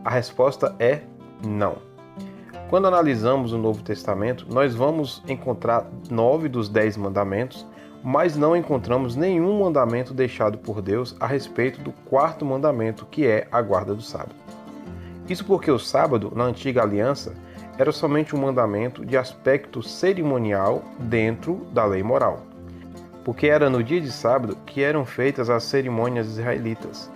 A resposta é não. Quando analisamos o Novo Testamento, nós vamos encontrar 9 dos 10 mandamentos, mas não encontramos nenhum mandamento deixado por Deus a respeito do quarto mandamento, que é a guarda do sábado. Isso porque o sábado, na antiga aliança, era somente um mandamento de aspecto cerimonial dentro da lei moral, porque era no dia de sábado que eram feitas as cerimônias israelitas.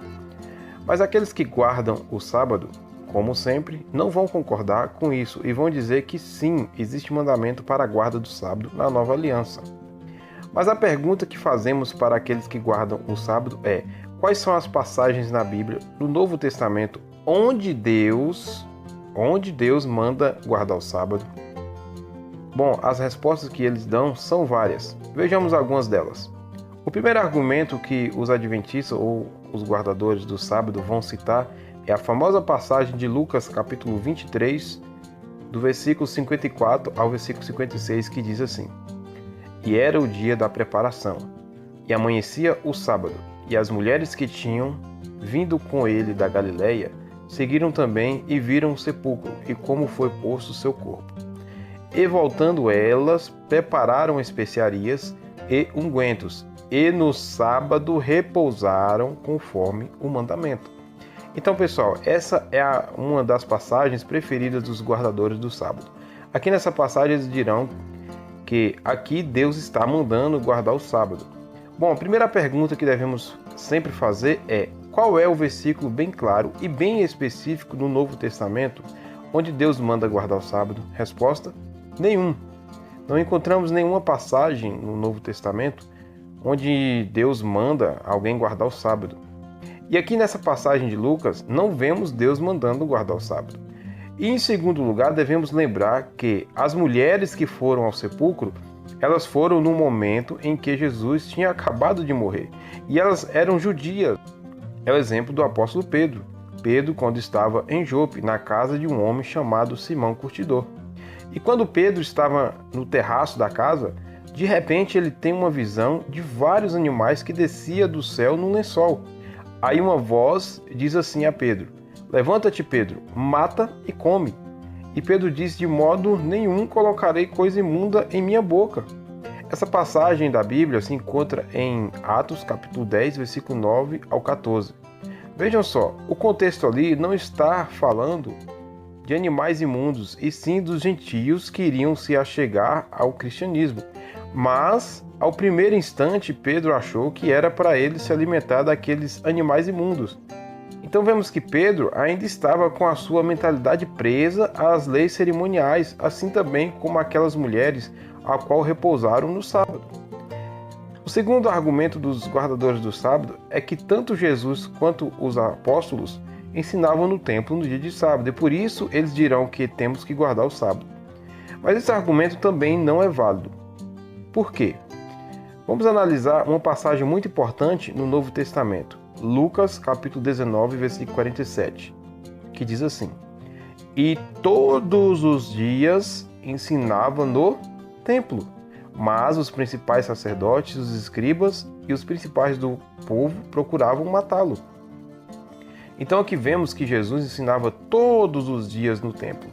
Mas aqueles que guardam o sábado, como sempre, não vão concordar com isso e vão dizer que sim, existe mandamento para a guarda do sábado na nova aliança. Mas a pergunta que fazemos para aqueles que guardam o sábado é: quais são as passagens na Bíblia, no Novo Testamento, onde Deus manda guardar o sábado? Bom, as respostas que eles dão são várias. Vejamos algumas delas. O primeiro argumento que os adventistas ou os guardadores do sábado vão citar é a famosa passagem de Lucas capítulo 23, do versículo 54 ao versículo 56, que diz assim: E era o dia da preparação, e amanhecia o sábado, e as mulheres que tinham vindo com ele da Galileia seguiram também e viram o sepulcro e como foi posto o seu corpo. E voltando elas, prepararam especiarias e ungüentos, e no sábado repousaram conforme o mandamento. Então, pessoal, essa é uma das passagens preferidas dos guardadores do sábado. Aqui nessa passagem eles dirão que aqui Deus está mandando guardar o sábado. Bom, a primeira pergunta que devemos sempre fazer é: qual é o versículo bem claro e bem específico no Novo Testamento onde Deus manda guardar o sábado? Resposta: nenhum. Não encontramos nenhuma passagem no Novo Testamento onde Deus manda alguém guardar o sábado. E aqui nessa passagem de Lucas, não vemos Deus mandando guardar o sábado. E em segundo lugar, devemos lembrar que as mulheres que foram ao sepulcro, elas foram no momento em que Jesus tinha acabado de morrer. E elas eram judias. É o exemplo do apóstolo Pedro. Pedro, quando estava em Jope, na casa de um homem chamado Simão Curtidor. E quando Pedro estava no terraço da casa, de repente ele tem uma visão de vários animais que descia do céu num lençol. Aí uma voz diz assim a Pedro: Levanta-te, Pedro, mata e come. E Pedro diz: De modo nenhum colocarei coisa imunda em minha boca. Essa passagem da Bíblia se encontra em Atos capítulo 10, versículo 9 ao 14. Vejam só, o contexto ali não está falando de animais imundos, e sim dos gentios que iriam se achegar ao cristianismo. Mas, ao primeiro instante, Pedro achou que era para ele se alimentar daqueles animais imundos. Então vemos que Pedro ainda estava com a sua mentalidade presa às leis cerimoniais, assim também como aquelas mulheres a qual repousaram no sábado. O segundo argumento dos guardadores do sábado é que tanto Jesus quanto os apóstolos ensinavam no templo no dia de sábado, e por isso eles dirão que temos que guardar o sábado. Mas esse argumento também não é válido. Por quê? Vamos analisar uma passagem muito importante no Novo Testamento, Lucas capítulo 19, versículo 47, que diz assim: E todos os dias ensinava no templo, mas os principais sacerdotes, os escribas e os principais do povo procuravam matá-lo. Então aqui vemos que Jesus ensinava todos os dias no templo.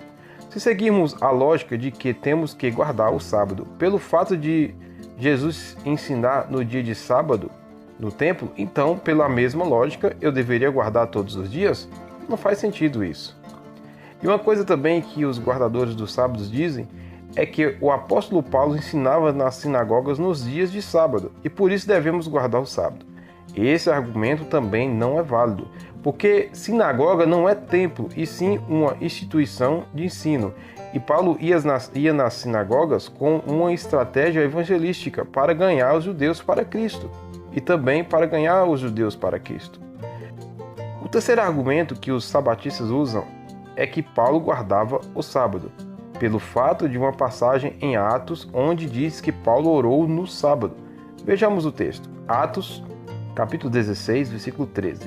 Se seguirmos a lógica de que temos que guardar o sábado pelo fato de Jesus ensinar no dia de sábado no templo, então, pela mesma lógica, eu deveria guardar todos os dias? Não faz sentido isso. E uma coisa também que os guardadores dos sábados dizem é que o apóstolo Paulo ensinava nas sinagogas nos dias de sábado, e por isso devemos guardar o sábado. Esse argumento também não é válido, porque sinagoga não é templo, e sim uma instituição de ensino. E Paulo ia nas sinagogas com uma estratégia evangelística para ganhar os judeus para Cristo, e também para ganhar os judeus para Cristo. O terceiro argumento que os sabatistas usam é que Paulo guardava o sábado, pelo fato de uma passagem em Atos onde diz que Paulo orou no sábado. Vejamos o texto. Atos, capítulo 16, versículo 13.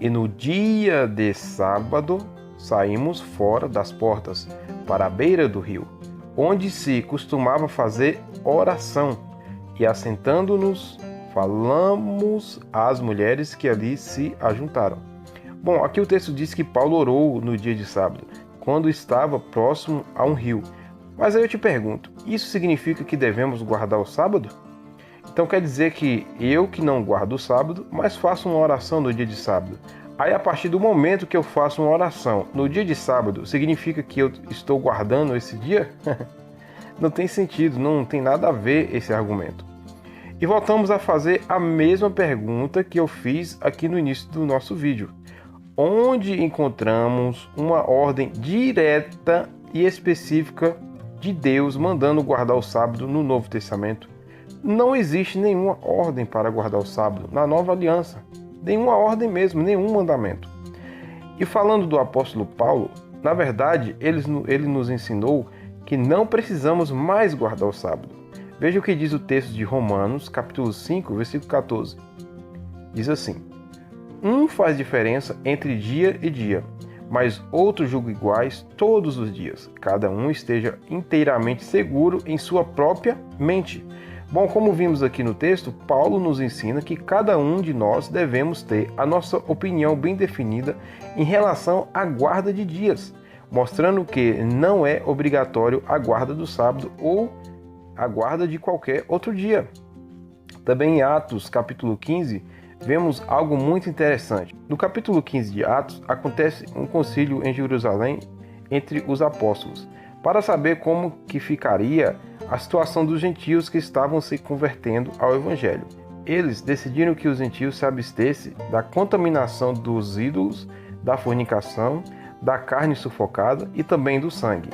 E no dia de sábado saímos fora das portas, para a beira do rio, onde se costumava fazer oração, e assentando-nos, falamos às mulheres que ali se ajuntaram. Bom, aqui o texto diz que Paulo orou no dia de sábado, quando estava próximo a um rio. Mas aí eu te pergunto, isso significa que devemos guardar o sábado? Então quer dizer que eu que não guardo o sábado, mas faço uma oração no dia de sábado. Aí a partir do momento que eu faço uma oração no dia de sábado, significa que eu estou guardando esse dia? Não tem sentido, não tem nada a ver esse argumento. E voltamos a fazer a mesma pergunta que eu fiz aqui no início do nosso vídeo. Onde encontramos uma ordem direta e específica de Deus mandando guardar o sábado no Novo Testamento? Não existe nenhuma ordem para guardar o sábado na Nova Aliança. Nenhuma ordem mesmo, nenhum mandamento. E falando do apóstolo Paulo, na verdade, ele nos ensinou que não precisamos mais guardar o sábado. Veja o que diz o texto de Romanos, capítulo 5, versículo 14. Diz assim: Um faz diferença entre dia e dia, mas outro julga iguais todos os dias. Cada um esteja inteiramente seguro em sua própria mente. Bom, como vimos aqui no texto, Paulo nos ensina que cada um de nós devemos ter a nossa opinião bem definida em relação à guarda de dias, mostrando que não é obrigatório a guarda do sábado ou a guarda de qualquer outro dia. Também em Atos, capítulo 15, vemos algo muito interessante. No capítulo 15 de Atos, acontece um concílio em Jerusalém entre os apóstolos, para saber como que ficaria a situação dos gentios que estavam se convertendo ao Evangelho. Eles decidiram que os gentios se abstessem da contaminação dos ídolos, da fornicação, da carne sufocada e também do sangue.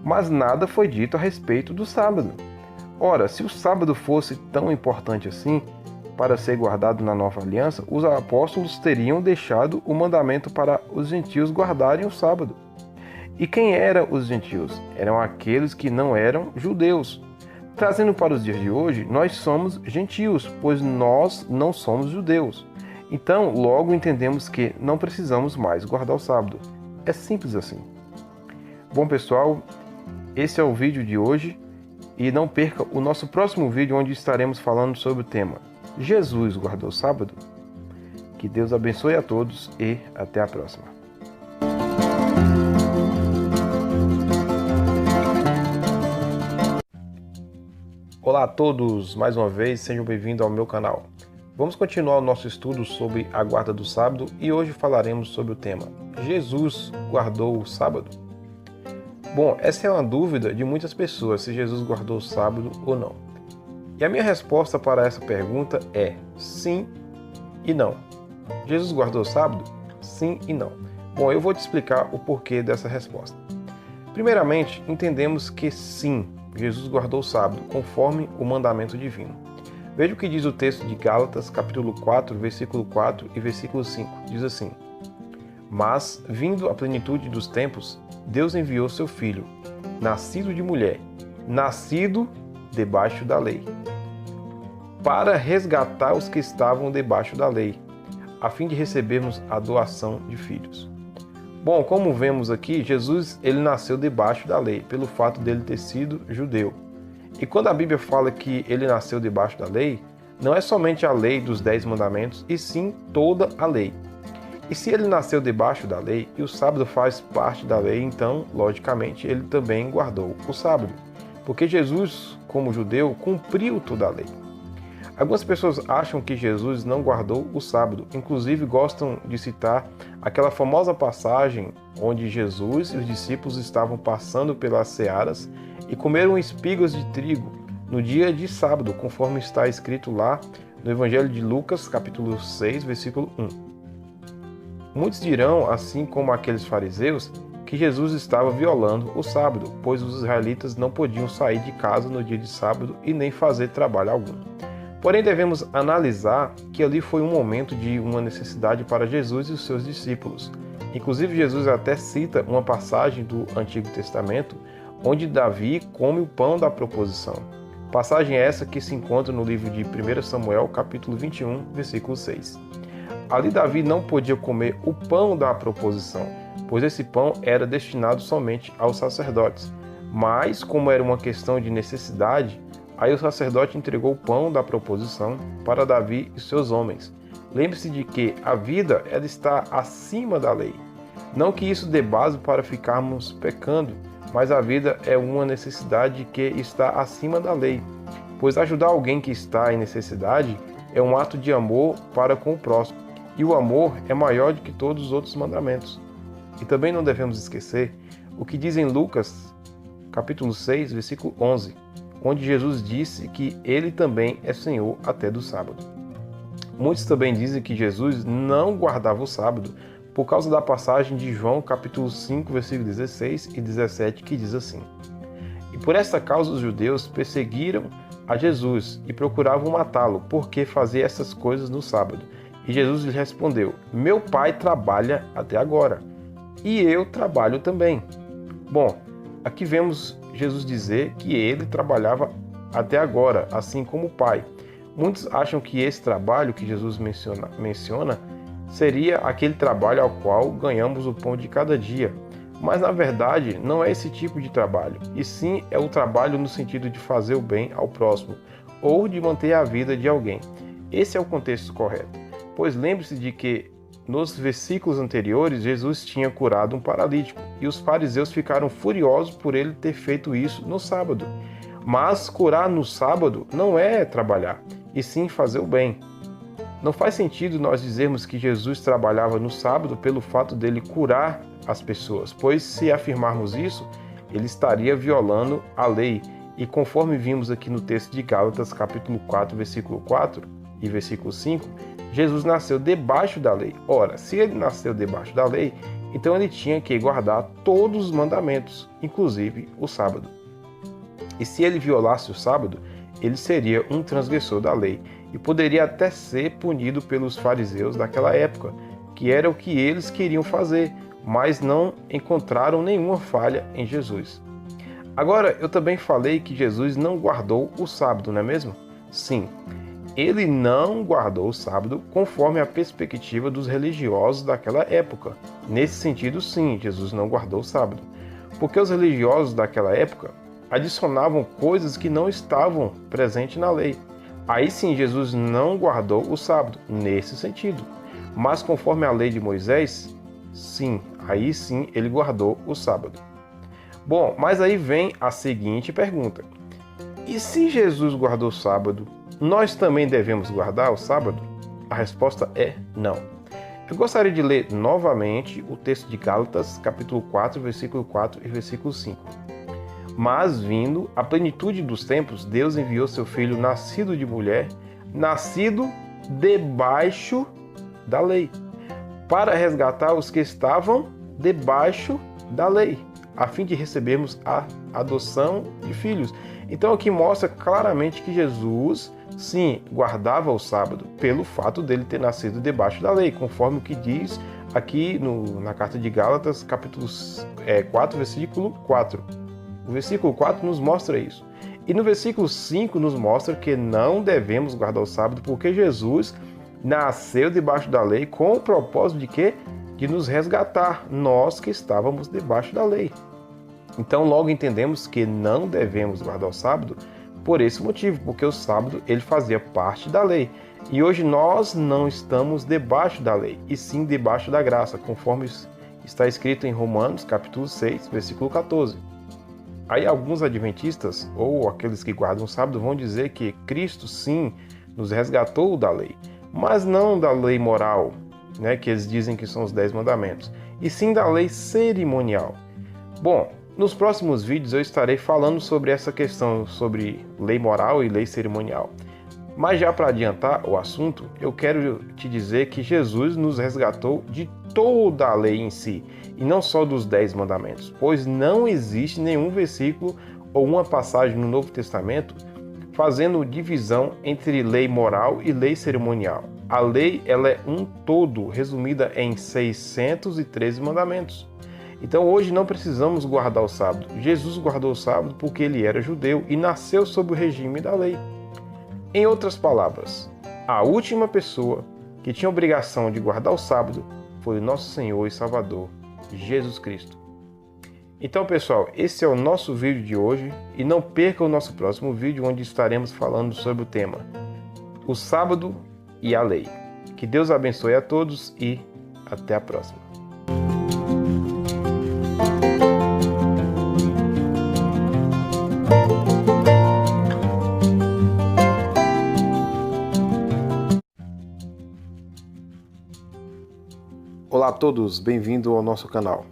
Mas nada foi dito a respeito do sábado. Ora, se o sábado fosse tão importante assim para ser guardado na nova aliança, os apóstolos teriam deixado o mandamento para os gentios guardarem o sábado. E quem eram os gentios? Eram aqueles que não eram judeus. Trazendo para os dias de hoje, nós somos gentios, pois nós não somos judeus. Então, logo entendemos que não precisamos mais guardar o sábado. É simples assim. Bom, pessoal, esse é o vídeo de hoje. E não perca o nosso próximo vídeo, onde estaremos falando sobre o tema Jesus guardou o sábado? Que Deus abençoe a todos e até a próxima. Olá a todos, mais uma vez, sejam bem-vindos ao meu canal. Vamos continuar o nosso estudo sobre a guarda do sábado e hoje falaremos sobre o tema Jesus guardou o sábado? Bom, essa é uma dúvida de muitas pessoas, se Jesus guardou o sábado ou não. E a minha resposta para essa pergunta é sim e não. Jesus guardou o sábado? Sim e não. Bom, eu vou te explicar o porquê dessa resposta. Primeiramente, entendemos que sim, Jesus guardou o sábado, conforme o mandamento divino. Veja o que diz o texto de Gálatas, capítulo 4, versículo 4 e versículo 5. Diz assim: Mas, vindo a plenitude dos tempos, Deus enviou seu Filho, nascido de mulher, nascido debaixo da lei, para resgatar os que estavam debaixo da lei, a fim de recebermos a doação de filhos. Bom, como vemos aqui, Jesus ele nasceu debaixo da lei, pelo fato dele ter sido judeu. E quando a Bíblia fala que ele nasceu debaixo da lei, não é somente a lei dos 10 mandamentos, e sim toda a lei. E se ele nasceu debaixo da lei, e o sábado faz parte da lei, então, logicamente, ele também guardou o sábado. Porque Jesus, como judeu, cumpriu toda a lei. Algumas pessoas acham que Jesus não guardou o sábado, inclusive gostam de citar aquela famosa passagem onde Jesus e os discípulos estavam passando pelas searas e comeram espigas de trigo no dia de sábado, conforme está escrito lá no Evangelho de Lucas, capítulo 6, versículo 1. Muitos dirão, assim como aqueles fariseus, que Jesus estava violando o sábado, pois os israelitas não podiam sair de casa no dia de sábado e nem fazer trabalho algum. Porém, devemos analisar que ali foi um momento de uma necessidade para Jesus e os seus discípulos. Inclusive, Jesus até cita uma passagem do Antigo Testamento, onde Davi come o pão da proposição. Passagem essa que se encontra no livro de 1 Samuel, capítulo 21, versículo 6. Ali Davi não podia comer o pão da proposição, pois esse pão era destinado somente aos sacerdotes. Mas, como era uma questão de necessidade, aí o sacerdote entregou o pão da proposição para Davi e seus homens. Lembre-se de que a vida ela está acima da lei. Não que isso dê base para ficarmos pecando, mas a vida é uma necessidade que está acima da lei. Pois ajudar alguém que está em necessidade é um ato de amor para com o próximo. E o amor é maior do que todos os outros mandamentos. E também não devemos esquecer o que diz em Lucas, capítulo 6, versículo 11. Onde Jesus disse que ele também é Senhor até do sábado. Muitos também dizem que Jesus não guardava o sábado por causa da passagem de João capítulo 5, versículo 16 e 17, que diz assim: E por esta causa os judeus perseguiram a Jesus e procuravam matá-lo, porque fazia essas coisas no sábado. E Jesus lhe respondeu: Meu Pai trabalha até agora, e eu trabalho também. Bom, aqui vemos Jesus dizer que ele trabalhava até agora, assim como o Pai. Muitos acham que esse trabalho que Jesus menciona seria aquele trabalho ao qual ganhamos o pão de cada dia. Mas na verdade não é esse tipo de trabalho, e sim é o trabalho no sentido de fazer o bem ao próximo ou de manter a vida de alguém. Esse é o contexto correto, pois lembre-se de que nos versículos anteriores Jesus tinha curado um paralítico e os fariseus ficaram furiosos por ele ter feito isso no sábado. Mas curar no sábado não é trabalhar, e sim fazer o bem. Não faz sentido nós dizermos que Jesus trabalhava no sábado pelo fato dele curar as pessoas, pois se afirmarmos isso, ele estaria violando a lei. E conforme vimos aqui no texto de Gálatas, capítulo 4, versículo 4 e versículo 5, Jesus nasceu debaixo da lei. Ora, se ele nasceu debaixo da lei, então ele tinha que guardar todos os mandamentos, inclusive o sábado. E se ele violasse o sábado, ele seria um transgressor da lei e poderia até ser punido pelos fariseus daquela época, que era o que eles queriam fazer, mas não encontraram nenhuma falha em Jesus. Agora, eu também falei que Jesus não guardou o sábado, não é mesmo? Sim, ele não guardou o sábado conforme a perspectiva dos religiosos daquela época. Nesse sentido, sim, Jesus não guardou o sábado, porque os religiosos daquela época adicionavam coisas que não estavam presentes na lei. Aí sim, Jesus não guardou o sábado, nesse sentido. Mas conforme a lei de Moisés, sim, aí sim ele guardou o sábado. Bom, mas aí vem a seguinte pergunta. E se Jesus guardou o sábado, nós também devemos guardar o sábado? A resposta é não. Eu gostaria de ler novamente o texto de Gálatas, capítulo 4, versículo 4 e versículo 5. Mas, vindo a plenitude dos tempos, Deus enviou seu Filho nascido de mulher, nascido debaixo da lei, para resgatar os que estavam debaixo da lei, a fim de recebermos a adoção de filhos. Então aqui mostra claramente que Jesus, sim, guardava o sábado, pelo fato dele ter nascido debaixo da lei, conforme o que diz aqui na carta de Gálatas, capítulo 4, versículo 4. O versículo 4 nos mostra isso. E no versículo 5 nos mostra que não devemos guardar o sábado porque Jesus nasceu debaixo da lei com o propósito de quê? De nos resgatar, nós que estávamos debaixo da lei. Então logo entendemos que não devemos guardar o sábado por esse motivo, porque o sábado ele fazia parte da lei. E hoje nós não estamos debaixo da lei, e sim debaixo da graça, conforme está escrito em Romanos, capítulo 6, versículo 14. Aí alguns adventistas, ou aqueles que guardam o sábado, vão dizer que Cristo sim nos resgatou da lei, mas não da lei moral, né, que eles dizem que são os 10 mandamentos, e sim da lei cerimonial. Bom, nos próximos vídeos eu estarei falando sobre essa questão, sobre lei moral e lei cerimonial. Mas já para adiantar o assunto, eu quero te dizer que Jesus nos resgatou de toda a lei em si, e não só dos 10 mandamentos, pois não existe nenhum versículo ou uma passagem no Novo Testamento fazendo divisão entre lei moral e lei cerimonial. A lei ela é um todo, resumida em 613 mandamentos. Então hoje não precisamos guardar o sábado. Jesus guardou o sábado porque ele era judeu e nasceu sob o regime da lei. Em outras palavras, a última pessoa que tinha obrigação de guardar o sábado foi o nosso Senhor e Salvador, Jesus Cristo. Então, pessoal, esse é o nosso vídeo de hoje e não perca o nosso próximo vídeo onde estaremos falando sobre o tema o sábado e a lei. Que Deus abençoe a todos e até a próxima. Olá a todos, bem-vindo ao nosso canal.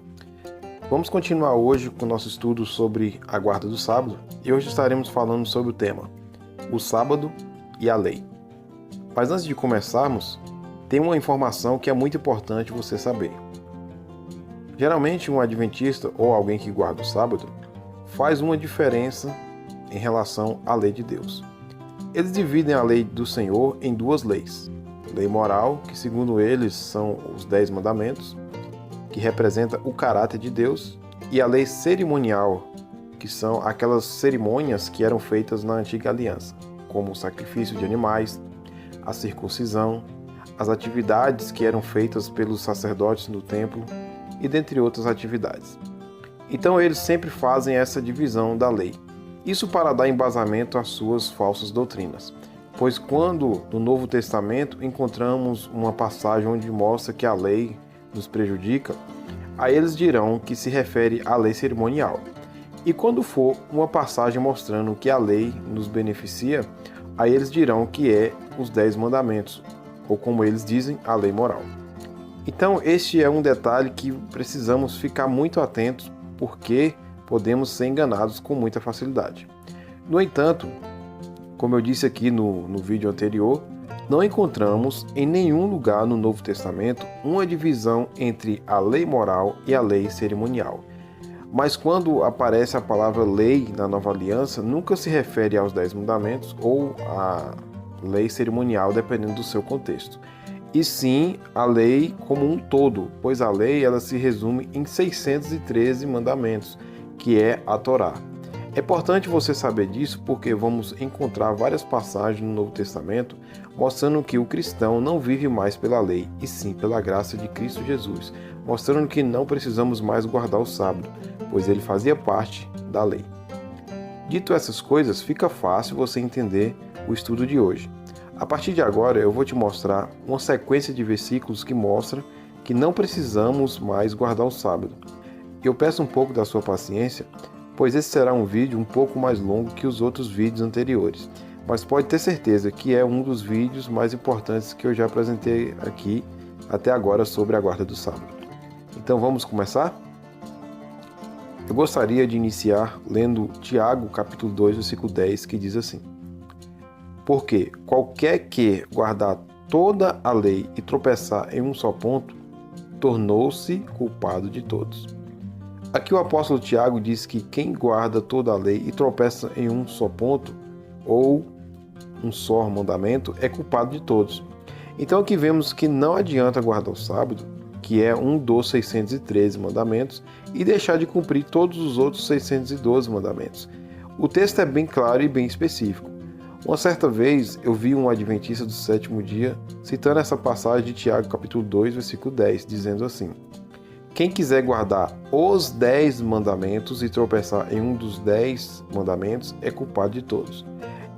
Vamos continuar hoje com o nosso estudo sobre a guarda do sábado e hoje estaremos falando sobre o tema o sábado e a lei. Mas antes de começarmos, tem uma informação que é muito importante você saber. Geralmente um adventista ou alguém que guarda o sábado faz uma diferença em relação à lei de Deus. Eles dividem a lei do Senhor em duas leis. Lei moral, que segundo eles são os 10 mandamentos, que representa o caráter de Deus, e a lei cerimonial, que são aquelas cerimônias que eram feitas na antiga aliança, como o sacrifício de animais, a circuncisão, as atividades que eram feitas pelos sacerdotes no templo e dentre outras atividades. Então eles sempre fazem essa divisão da lei. Isso para dar embasamento às suas falsas doutrinas. Pois quando no Novo Testamento encontramos uma passagem onde mostra que a lei nos prejudica, aí eles dirão que se refere à lei cerimonial. E quando for uma passagem mostrando que a lei nos beneficia, aí eles dirão que é os 10 mandamentos, ou como eles dizem, a lei moral. Então este é um detalhe que precisamos ficar muito atentos, porque podemos ser enganados com muita facilidade. No entanto, como eu disse aqui no vídeo anterior, não encontramos em nenhum lugar no Novo Testamento uma divisão entre a lei moral e a lei cerimonial. Mas quando aparece a palavra lei na Nova Aliança, nunca se refere aos 10 mandamentos ou à lei cerimonial, dependendo do seu contexto. E sim a lei como um todo, pois a lei ela se resume em 613 mandamentos, que é a Torá. É importante você saber disso porque vamos encontrar várias passagens no Novo Testamento mostrando que o cristão não vive mais pela lei, e sim pela graça de Cristo Jesus, mostrando que não precisamos mais guardar o sábado, pois ele fazia parte da lei. Dito essas coisas, fica fácil você entender o estudo de hoje. A partir de agora eu vou te mostrar uma sequência de versículos que mostra que não precisamos mais guardar o sábado. Eu peço um pouco da sua paciência, pois esse será um vídeo um pouco mais longo que os outros vídeos anteriores, mas pode ter certeza que é um dos vídeos mais importantes que eu já apresentei aqui até agora sobre a guarda do sábado. Então vamos começar? Eu gostaria de iniciar lendo Tiago, capítulo 2, versículo 10, que diz assim: Porque qualquer que guardar toda a lei e tropeçar em um só ponto, tornou-se culpado de todos. Aqui o apóstolo Tiago diz que quem guarda toda a lei e tropeça em um só ponto, ou um só mandamento, é culpado de todos. Então aqui vemos que não adianta guardar o sábado, que é um dos 613 mandamentos, e deixar de cumprir todos os outros 612 mandamentos. O texto é bem claro e bem específico. Uma certa vez eu vi um adventista do sétimo dia citando essa passagem de Tiago capítulo 2, versículo 10, dizendo assim: Quem quiser guardar os 10 mandamentos e tropeçar em um dos 10 mandamentos é culpado de todos.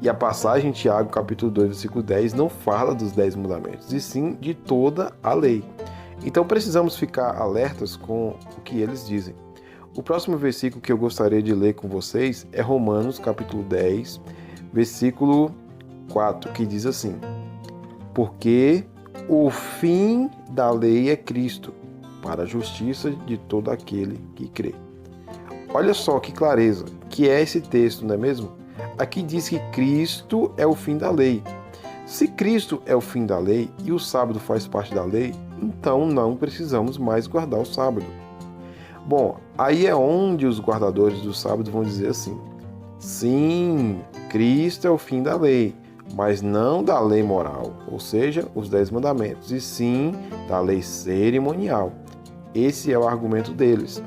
E a passagem em Tiago capítulo 2, versículo 10 não fala dos 10 mandamentos, e sim de toda a lei. Então precisamos ficar alertas com o que eles dizem. O próximo versículo que eu gostaria de ler com vocês é Romanos capítulo 10, versículo 4, que diz assim: Porque o fim da lei é Cristo, para a justiça de todo aquele que crê. Olha só que clareza que é esse texto, não é mesmo? Aqui diz que Cristo é o fim da lei. Se Cristo é o fim da lei e o sábado faz parte da lei, então não precisamos mais guardar o sábado. Bom, aí é onde os guardadores do sábado vão dizer assim: sim, Cristo é o fim da lei, mas não da lei moral, ou seja, os 10 mandamentos, e sim da lei cerimonial. Esse é o argumento deles.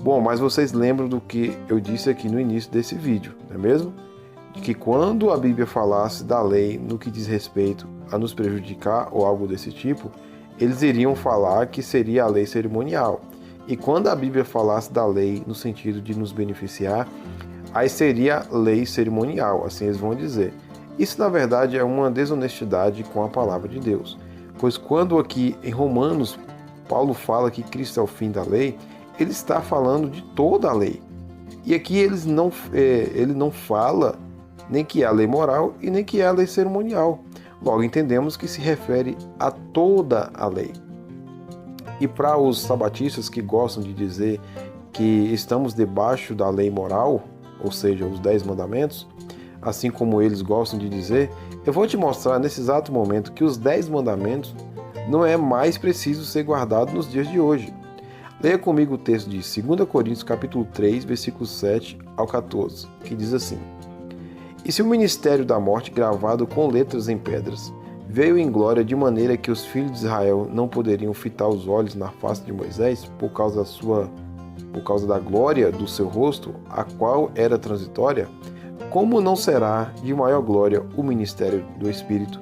Bom, mas vocês lembram do que eu disse aqui no início desse vídeo, não é mesmo? De que quando a Bíblia falasse da lei no que diz respeito a nos prejudicar ou algo desse tipo, eles iriam falar que seria a lei cerimonial. E quando a Bíblia falasse da lei no sentido de nos beneficiar, aí seria lei cerimonial, assim eles vão dizer. Isso, na verdade, é uma desonestidade com a palavra de Deus. Pois quando aqui em Romanos, Paulo fala que Cristo é o fim da lei, ele está falando de toda a lei. E aqui ele não fala nem que é a lei moral e nem que é a lei cerimonial. Logo, entendemos que se refere a toda a lei. E para os sabatistas que gostam de dizer que estamos debaixo da lei moral, ou seja, os 10 mandamentos, assim como eles gostam de dizer, eu vou te mostrar nesse exato momento que os 10 mandamentos não é mais preciso ser guardado nos dias de hoje. Leia comigo o texto de 2 Coríntios capítulo 3, versículos 7 ao 14, que diz assim: E se o ministério da morte gravado com letras em pedras veio em glória de maneira que os filhos de Israel não poderiam fitar os olhos na face de Moisés por causa da sua por causa da glória do seu rosto, a qual era transitória, como não será de maior glória o ministério do Espírito?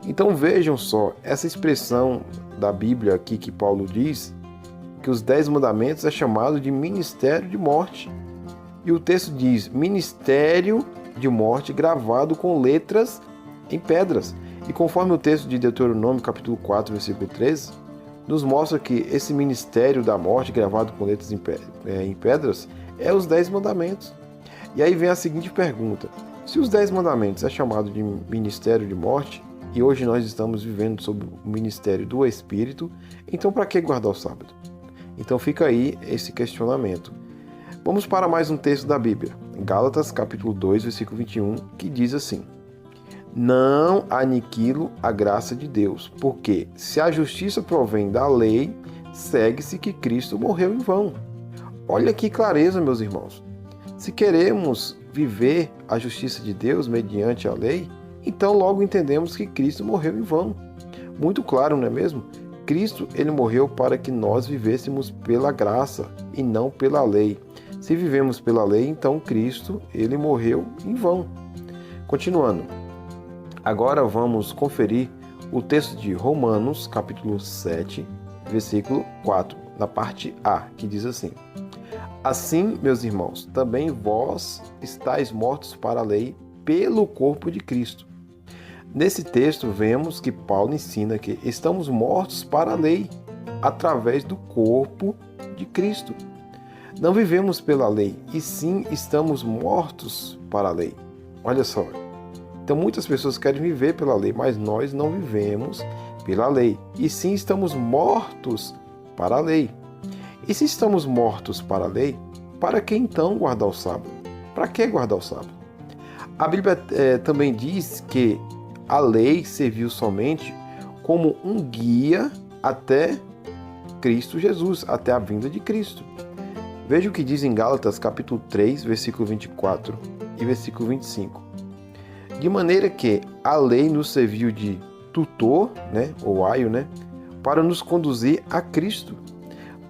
Então vejam só, essa expressão da Bíblia aqui que Paulo diz, que os 10 mandamentos é chamado de ministério de morte. E o texto diz, ministério de morte gravado com letras em pedras. E conforme o texto de Deuteronômio, capítulo 4, versículo 13, nos mostra que esse ministério da morte gravado com letras em pedras é os 10 mandamentos. E aí vem a seguinte pergunta, se os 10 mandamentos é chamado de ministério de morte, e hoje nós estamos vivendo sob o ministério do Espírito, então para que guardar o sábado? Então fica aí esse questionamento. Vamos para mais um texto da Bíblia, Gálatas capítulo 2, versículo 21, que diz assim, não aniquilo a graça de Deus, porque se a justiça provém da lei, segue-se que Cristo morreu em vão. Olha que clareza, meus irmãos. Se queremos viver a justiça de Deus mediante a lei, então logo entendemos que Cristo morreu em vão. Muito claro, não é mesmo? Cristo, ele morreu para que nós vivêssemos pela graça e não pela lei. Se vivemos pela lei, então Cristo, ele morreu em vão. Continuando. Agora vamos conferir o texto de Romanos, capítulo 7, versículo 4, na parte A, que diz assim, assim, meus irmãos, também vós estáis mortos para a lei pelo corpo de Cristo. Nesse texto, vemos que Paulo ensina que estamos mortos para a lei, através do corpo de Cristo. Não vivemos pela lei, e sim estamos mortos para a lei. Olha só. Então muitas pessoas querem viver pela lei, mas nós não vivemos pela lei, e sim estamos mortos para a lei. E se estamos mortos para a lei, para que então guardar o sábado? Para que guardar o sábado? A Bíblia também diz que a lei serviu somente como um guia até Cristo Jesus, até a vinda de Cristo. Veja o que diz em Gálatas capítulo 3, versículo 24 e versículo 25. De maneira que a lei nos serviu de tutor, ou aio, para nos conduzir a Cristo,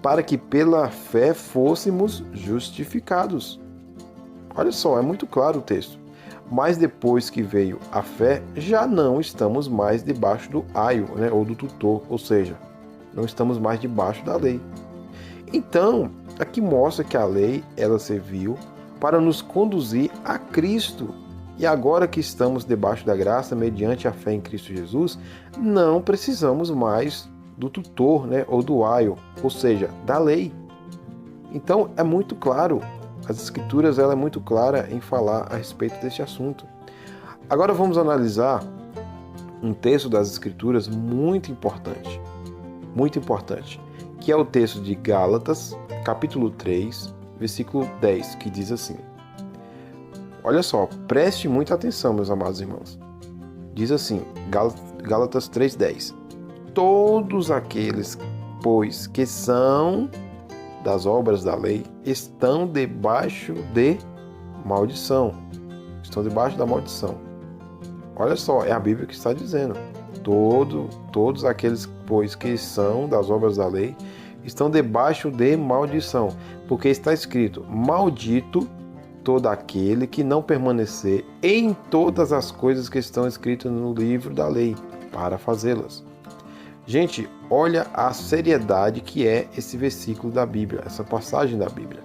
para que pela fé fôssemos justificados. Olha só, é muito claro o texto. Mas depois que veio a fé, já não estamos mais debaixo do aio, ou do tutor, ou seja, não estamos mais debaixo da lei. Então, aqui mostra que a lei, ela serviu para nos conduzir a Cristo. E agora que estamos debaixo da graça, mediante a fé em Cristo Jesus, não precisamos mais do tutor, ou do aio, ou seja, da lei. Então, é muito claro. As Escrituras, ela é muito clara em falar a respeito deste assunto. Agora vamos analisar um texto das Escrituras muito importante, que é o texto de Gálatas, capítulo 3, versículo 10, que diz assim. Olha só, preste muita atenção, meus amados irmãos. Diz assim, Gálatas 3:10. Todos aqueles, pois, que são das obras da lei, estão debaixo de maldição. Estão debaixo da maldição. Olha só, é a Bíblia que está dizendo. Todos aqueles, pois, que são das obras da lei, estão debaixo de maldição. Porque está escrito, maldito todo aquele que não permanecer em todas as coisas que estão escritas no livro da lei, para fazê-las. Gente, olha a seriedade que é esse versículo da Bíblia, essa passagem da Bíblia.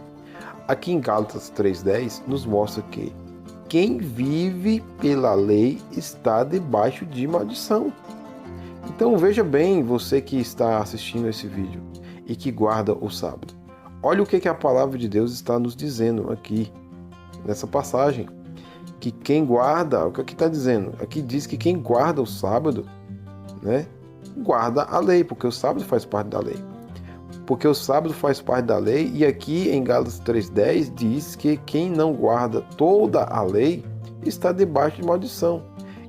Aqui em Gálatas 3:10 nos mostra que quem vive pela lei está debaixo de maldição. Então veja bem, você que está assistindo esse vídeo e que guarda o sábado. Olha o que a palavra de Deus está nos dizendo aqui, nessa passagem. Que quem guarda, o que aqui está dizendo? Aqui diz que quem guarda o sábado, guarda a lei, porque o sábado faz parte da lei. Porque o sábado faz parte da lei, e aqui em Gálatas 3:10 diz que quem não guarda toda a lei está debaixo de maldição.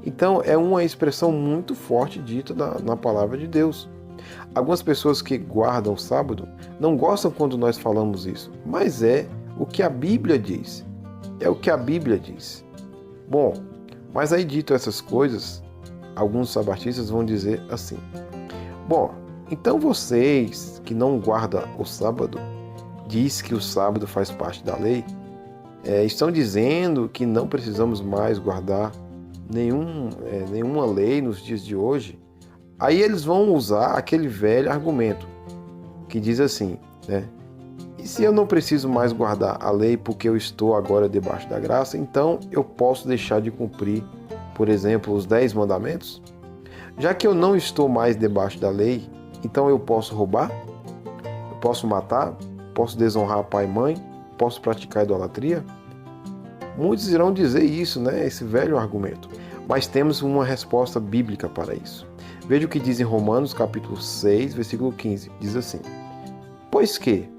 Então é uma expressão muito forte dita na palavra de Deus. Algumas pessoas que guardam o sábado não gostam quando nós falamos isso, mas é o que a Bíblia diz. É o que a Bíblia diz. Bom, mas aí dito essas coisas, alguns sabatistas vão dizer assim: bom, então vocês que não guardam o sábado, diz que o sábado faz parte da lei, estão dizendo que não precisamos mais guardar nenhuma lei nos dias de hoje. Aí eles vão usar aquele velho argumento que diz assim, né? E se eu não preciso mais guardar a lei porque eu estou agora debaixo da graça, então eu posso deixar de cumprir, por exemplo, os 10 mandamentos? Já que eu não estou mais debaixo da lei, então eu posso roubar? Eu posso matar? Posso desonrar pai e mãe? Posso praticar idolatria? Muitos irão dizer isso, né? Esse velho argumento. Mas temos uma resposta bíblica para isso. Veja o que diz em Romanos capítulo 6, versículo 15. Diz assim: pois que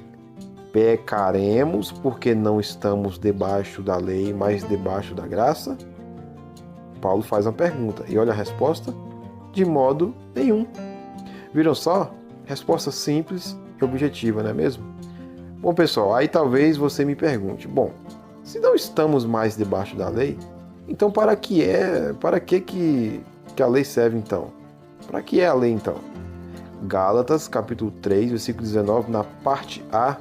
pecaremos porque não estamos debaixo da lei, mas debaixo da graça? Paulo faz uma pergunta e olha a resposta: de modo nenhum. Viram só? Resposta simples e objetiva, não é mesmo? Bom, pessoal, aí talvez você me pergunte, bom, se não estamos mais debaixo da lei, então para que a lei serve então? Para que é a lei então? Gálatas, capítulo 3, versículo 19, na parte A,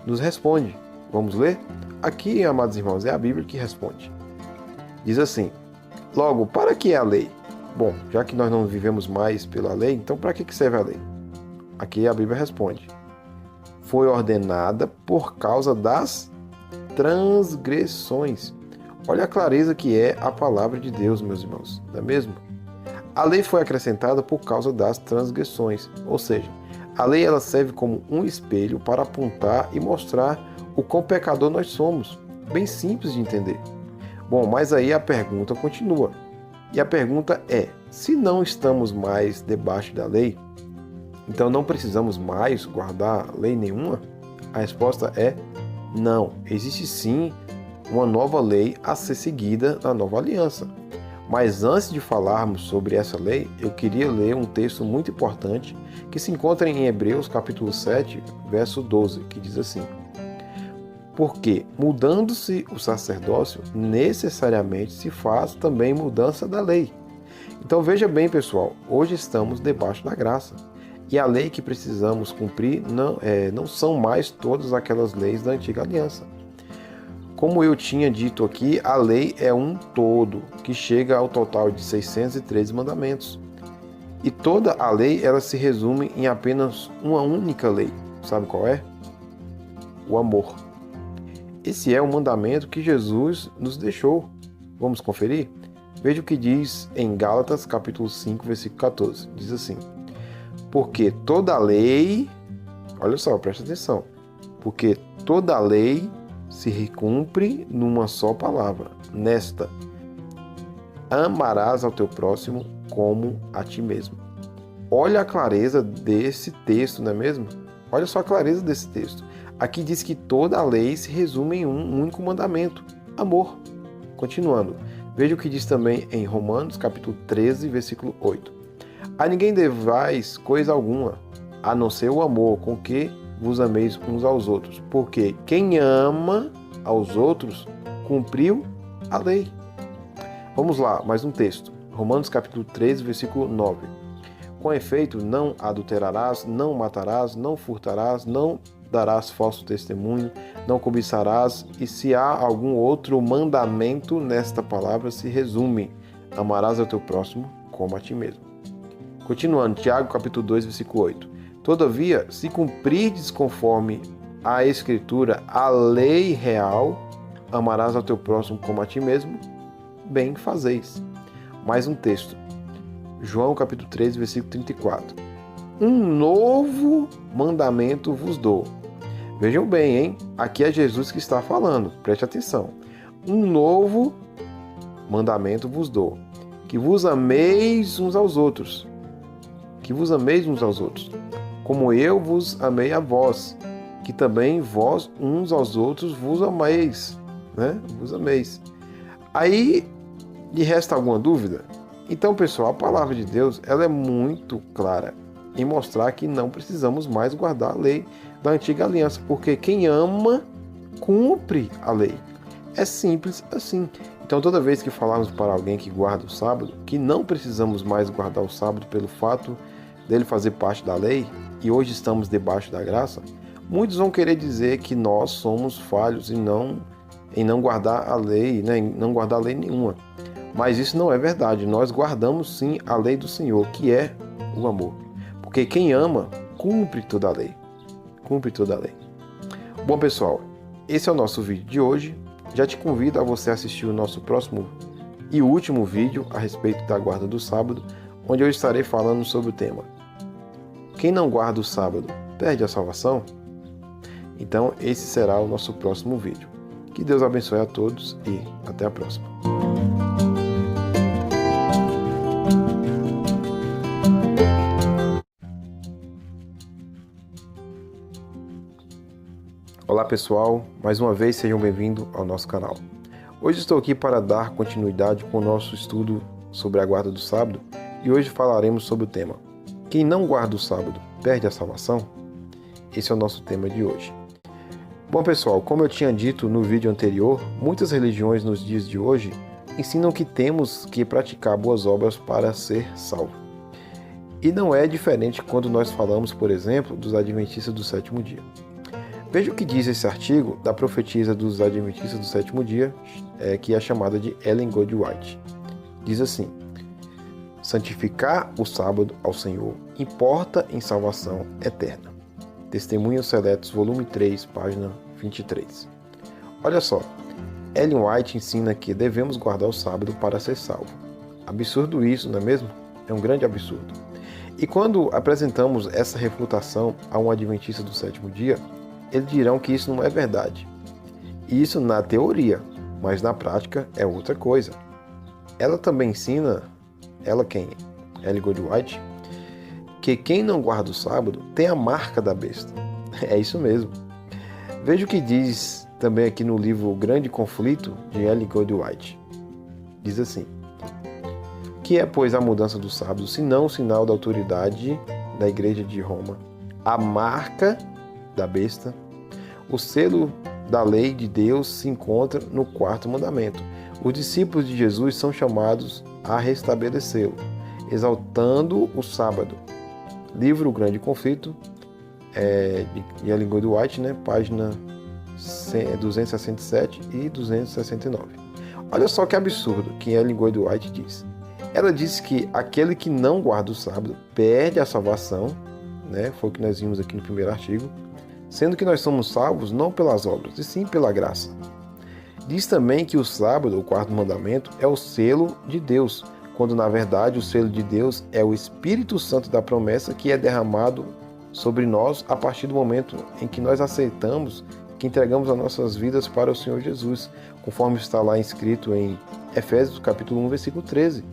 nos responde. Vamos ler? Aqui, amados irmãos, é a Bíblia que responde. Diz assim: logo, para que é a lei? Bom, já que nós não vivemos mais pela lei, então para que serve a lei? Aqui a Bíblia responde: foi ordenada por causa das transgressões. Olha a clareza que é a palavra de Deus, meus irmãos, não é mesmo? A lei foi acrescentada por causa das transgressões, ou seja, a lei ela serve como um espelho para apontar e mostrar o quão pecador nós somos. Bem simples de entender. Bom, mas aí a pergunta continua. E a pergunta é: se não estamos mais debaixo da lei, então não precisamos mais guardar lei nenhuma? A resposta é não. Existe sim uma nova lei a ser seguida na nova aliança. Mas antes de falarmos sobre essa lei, eu queria ler um texto muito importante que se encontra em Hebreus capítulo 7, verso 12, que diz assim: porque, mudando-se o sacerdócio, necessariamente se faz também mudança da lei. Então veja bem, pessoal, hoje estamos debaixo da graça. E a lei que precisamos cumprir não são mais todas aquelas leis da antiga aliança. Como eu tinha dito aqui, a lei é um todo, que chega ao total de 613 mandamentos. E toda a lei ela se resume em apenas uma única lei. Sabe qual é? O amor. Esse é o mandamento que Jesus nos deixou. Vamos conferir? Veja o que diz em Gálatas, capítulo 5, versículo 14. Diz assim: porque toda a lei, olha só, presta atenção, porque toda a lei se cumpre numa só palavra, nesta: amarás ao teu próximo como a ti mesmo. Olha a clareza desse texto, não é mesmo? Olha só a clareza desse texto. Aqui diz que toda a lei se resume em um único mandamento: amor. Continuando, veja o que diz também em Romanos, capítulo 13, versículo 8. A ninguém devais coisa alguma, a não ser o amor com que vos ameis uns aos outros, porque quem ama aos outros cumpriu a lei. Vamos lá, mais um texto. Romanos capítulo 13, versículo 9. Com efeito, não adulterarás, não matarás, não furtarás, não darás falso testemunho, não cobiçarás, e se há algum outro mandamento nesta palavra se resume: amarás ao teu próximo como a ti mesmo. Continuando, Tiago capítulo 2, versículo 8. Todavia, se cumprirdes conforme a Escritura, a lei real, amarás ao teu próximo como a ti mesmo, bem fazeis. Mais um texto. João capítulo 13, versículo 34. Um novo mandamento vos dou. Vejam bem, hein? Aqui é Jesus que está falando. Preste atenção. Um novo mandamento vos dou, que vos ameis uns aos outros. Que vos ameis uns aos outros, como eu vos amei a vós, que também vós uns aos outros vos ameis, né? Vos ameis. Aí, lhe resta alguma dúvida? Então, pessoal, a palavra de Deus, ela é muito clara em mostrar que não precisamos mais guardar a lei da antiga aliança, porque quem ama, cumpre a lei. É simples assim. Então, toda vez que falarmos para alguém que guarda o sábado, que não precisamos mais guardar o sábado pelo fato dele fazer parte da lei, e hoje estamos debaixo da graça, Muitos vão querer dizer que nós somos falhos em não guardar a lei, né? Em não guardar lei nenhuma. Mas isso não é verdade. Nós guardamos sim a lei do Senhor, que é o amor. Porque quem ama, cumpre toda a lei. Cumpre toda a lei. Bom, pessoal, esse é o nosso vídeo de hoje. Já te convido a você assistir o nosso próximo e último vídeo a respeito da guarda do sábado, onde eu estarei falando sobre o tema: quem não guarda o sábado perde a salvação? Então, esse será o nosso próximo vídeo. Que Deus abençoe a todos e até a próxima. Olá pessoal, mais uma vez sejam bem-vindos ao nosso canal. Hoje estou aqui para dar continuidade com o nosso estudo sobre a guarda do sábado e hoje falaremos sobre o tema: quem não guarda o sábado perde a salvação? Esse é o nosso tema de hoje. Bom pessoal, como eu tinha dito no vídeo anterior, muitas religiões nos dias de hoje ensinam que temos que praticar boas obras para ser salvo. E não é diferente quando nós falamos, por exemplo, dos Adventistas do sétimo dia. Veja o que diz esse artigo da profetisa dos Adventistas do sétimo dia, que é chamada de Ellen G. White. Diz assim: santificar o sábado ao Senhor importa em salvação eterna. Testemunhos Seletos, volume 3, página 23. Olha só, Ellen White ensina que devemos guardar o sábado para ser salvo. Absurdo isso, não é mesmo? É um grande absurdo. E quando apresentamos essa refutação a um adventista do sétimo dia, eles dirão que isso não é verdade. Isso na teoria, mas na prática é outra coisa. Ela também ensina, quem? Ellen G. White, que quem não guarda o sábado tem a marca da besta. É isso mesmo. Veja o que diz também aqui no livro O Grande Conflito, de Ellen G. White. Diz assim: que é, pois, a mudança do sábado, senão o sinal da autoridade da Igreja de Roma, a marca da besta? O selo da lei de Deus se encontra no quarto mandamento. Os discípulos de Jesus são chamados a restabelecê-lo, exaltando o sábado. Livro O Grande Conflito, de Ellen G. White, né? Página 267 e 269. Olha só que absurdo que Ellen G. White diz. Ela disse que aquele que não guarda o sábado perde a salvação, né? Foi o que nós vimos aqui no primeiro artigo, sendo que nós somos salvos não pelas obras, e sim pela graça. Diz também que o sábado, o quarto mandamento, é o selo de Deus, quando na verdade o selo de Deus é o Espírito Santo da promessa que é derramado sobre nós a partir do momento em que nós aceitamos, que entregamos as nossas vidas para o Senhor Jesus, conforme está lá escrito em Efésios capítulo 1, versículo 13.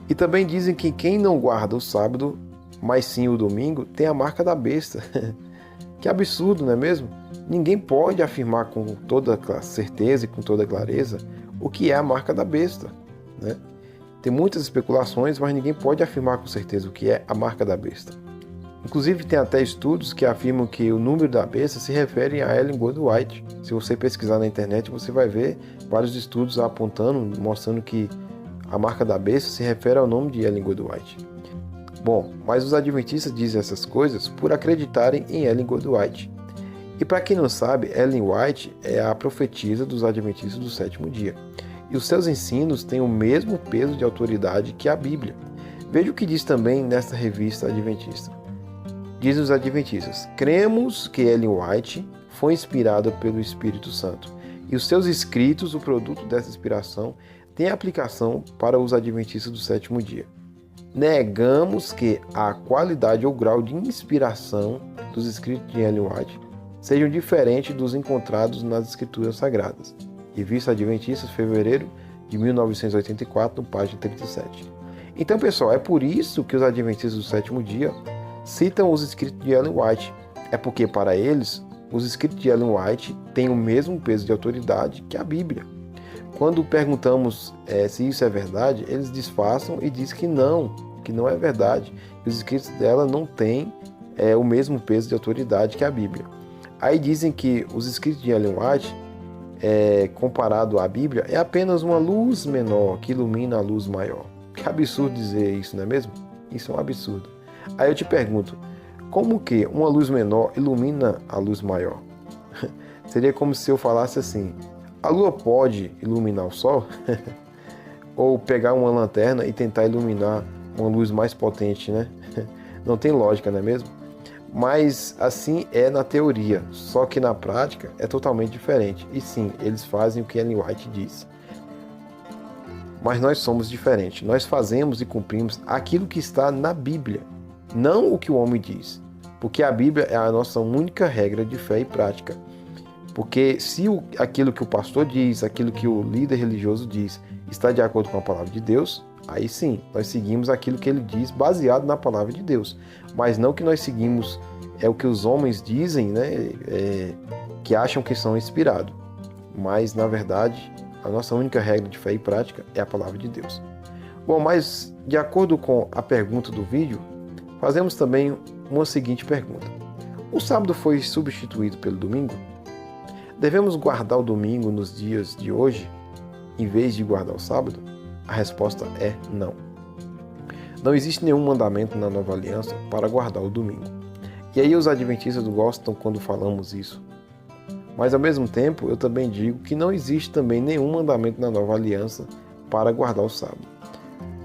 E também dizem que quem não guarda o sábado, mas sim o domingo, tem a marca da besta. Que absurdo, não é mesmo? Ninguém pode afirmar com toda certeza e com toda clareza o que é a marca da besta, né? Tem muitas especulações, mas ninguém pode afirmar com certeza o que é a marca da besta. Inclusive, tem até estudos que afirmam que o número da besta se refere a Ellen G. White. Se você pesquisar na internet, você vai ver vários estudos apontando, mostrando que a marca da besta se refere ao nome de Ellen G. White. Bom, mas os adventistas dizem essas coisas por acreditarem em Ellen G. White. E para quem não sabe, Ellen White é a profetisa dos adventistas do sétimo dia. E os seus ensinos têm o mesmo peso de autoridade que a Bíblia. Veja o que diz também nesta revista adventista. Diz os adventistas: cremos que Ellen White foi inspirada pelo Espírito Santo. E os seus escritos, o produto dessa inspiração, tem aplicação para os adventistas do sétimo dia. Negamos que a qualidade ou grau de inspiração dos escritos de Ellen White sejam diferentes dos encontrados nas Escrituras Sagradas. Revista Adventistas, fevereiro de 1984, no página 37. Então, pessoal, é por isso que os adventistas do sétimo dia citam os escritos de Ellen White. É porque, para eles, os escritos de Ellen White têm o mesmo peso de autoridade que a Bíblia. Quando perguntamos se isso é verdade, eles disfarçam e dizem que não é verdade. Os escritos dela não têm o mesmo peso de autoridade que a Bíblia. Aí dizem que os escritos de Ellen White, comparado à Bíblia, é apenas uma luz menor que ilumina a luz maior. Que absurdo dizer isso, não é mesmo? Isso é um absurdo. Aí eu te pergunto, Como que uma luz menor ilumina a luz maior? Seria como se eu falasse assim: a lua pode iluminar o sol? Ou pegar uma lanterna e tentar iluminar uma luz mais potente, né? Não tem lógica, não é mesmo? Mas assim é na teoria, só que na prática é totalmente diferente. E sim, eles fazem o que Ellen White diz. Mas nós somos diferentes. Nós fazemos e cumprimos aquilo que está na Bíblia, não o que o homem diz. Porque a Bíblia é a nossa única regra de fé e prática. Porque se aquilo que o pastor diz, aquilo que o líder religioso diz, está de acordo com a palavra de Deus, aí sim, nós seguimos aquilo que ele diz baseado na palavra de Deus. Mas não que nós seguimos o que os homens dizem, né, que acham que são inspirados. Mas, na verdade, a nossa única regra de fé e prática é a palavra de Deus. Bom, mas de acordo com a pergunta do vídeo, fazemos também uma seguinte pergunta. O sábado foi substituído pelo domingo? Devemos guardar o domingo nos dias de hoje, em vez de guardar o sábado? A resposta é não. Não existe nenhum mandamento na Nova Aliança para guardar o domingo. E aí os adventistas gostam quando falamos isso. Mas ao mesmo tempo, eu também digo que não existe também nenhum mandamento na Nova Aliança para guardar o sábado.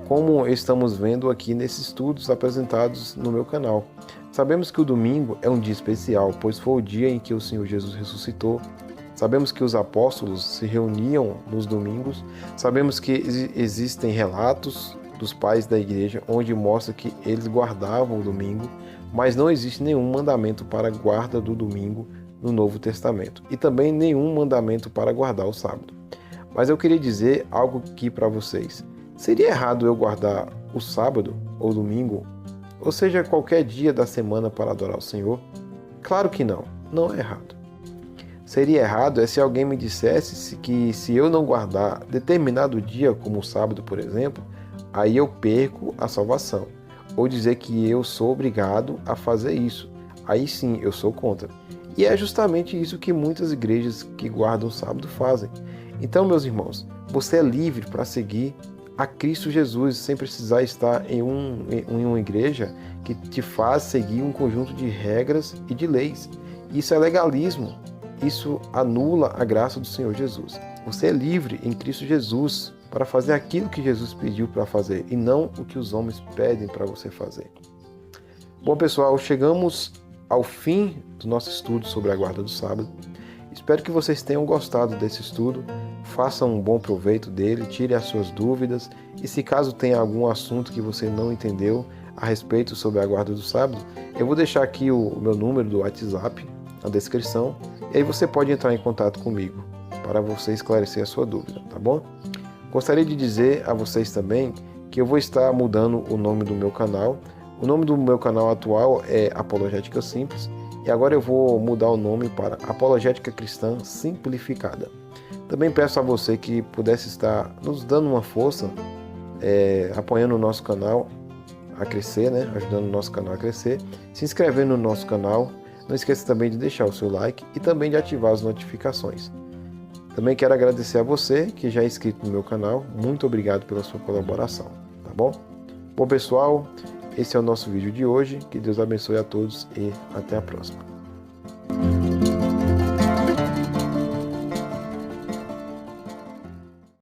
Como estamos vendo aqui nesses estudos apresentados no meu canal. Sabemos que o domingo é um dia especial, pois foi o dia em que o Senhor Jesus ressuscitou. Sabemos que os apóstolos se reuniam nos domingos. Sabemos que existem relatos dos pais da igreja onde mostra que eles guardavam o domingo, mas não existe nenhum mandamento para a guarda do domingo no Novo Testamento e também nenhum mandamento para guardar o sábado. Mas eu queria dizer algo aqui para vocês. Seria errado eu guardar o sábado ou domingo, ou seja, qualquer dia da semana para adorar o Senhor? Claro que não, não é errado. Seria errado se alguém me dissesse que se eu não guardar determinado dia, como o sábado, por exemplo, aí eu perco a salvação. Ou dizer que eu sou obrigado a fazer isso. Aí sim, eu sou contra. E é justamente isso que muitas igrejas que guardam o sábado fazem. Então, meus irmãos, você é livre para seguir a Cristo Jesus sem precisar estar em uma igreja que te faz seguir um conjunto de regras e de leis. Isso é legalismo. Isso anula a graça do Senhor Jesus. Você é livre em Cristo Jesus para fazer aquilo que Jesus pediu para fazer e não o que os homens pedem para você fazer. Bom, pessoal, chegamos ao fim do nosso estudo sobre a guarda do sábado. Espero que vocês tenham gostado desse estudo, façam um bom proveito dele, tirem as suas dúvidas e se caso tenha algum assunto que você não entendeu a respeito sobre a guarda do sábado, eu vou deixar aqui o meu número do WhatsApp na descrição e aí você pode entrar em contato comigo para você esclarecer a sua dúvida, tá bom? Gostaria de dizer a vocês também que eu vou estar mudando o nome do meu canal. O nome do meu canal atual é Apologética Simples e agora eu vou mudar o nome para Apologética Cristã Simplificada. Também peço a você que pudesse estar nos dando uma força, apoiando o nosso canal a crescer, né? Ajudando o nosso canal a crescer, se inscrevendo no nosso canal. Não esqueça também de deixar o seu like e também de ativar as notificações. Também quero agradecer a você que já é inscrito no meu canal. Muito obrigado pela sua colaboração, tá bom? Bom, pessoal, esse é o nosso vídeo de hoje. Que Deus abençoe a todos e até a próxima.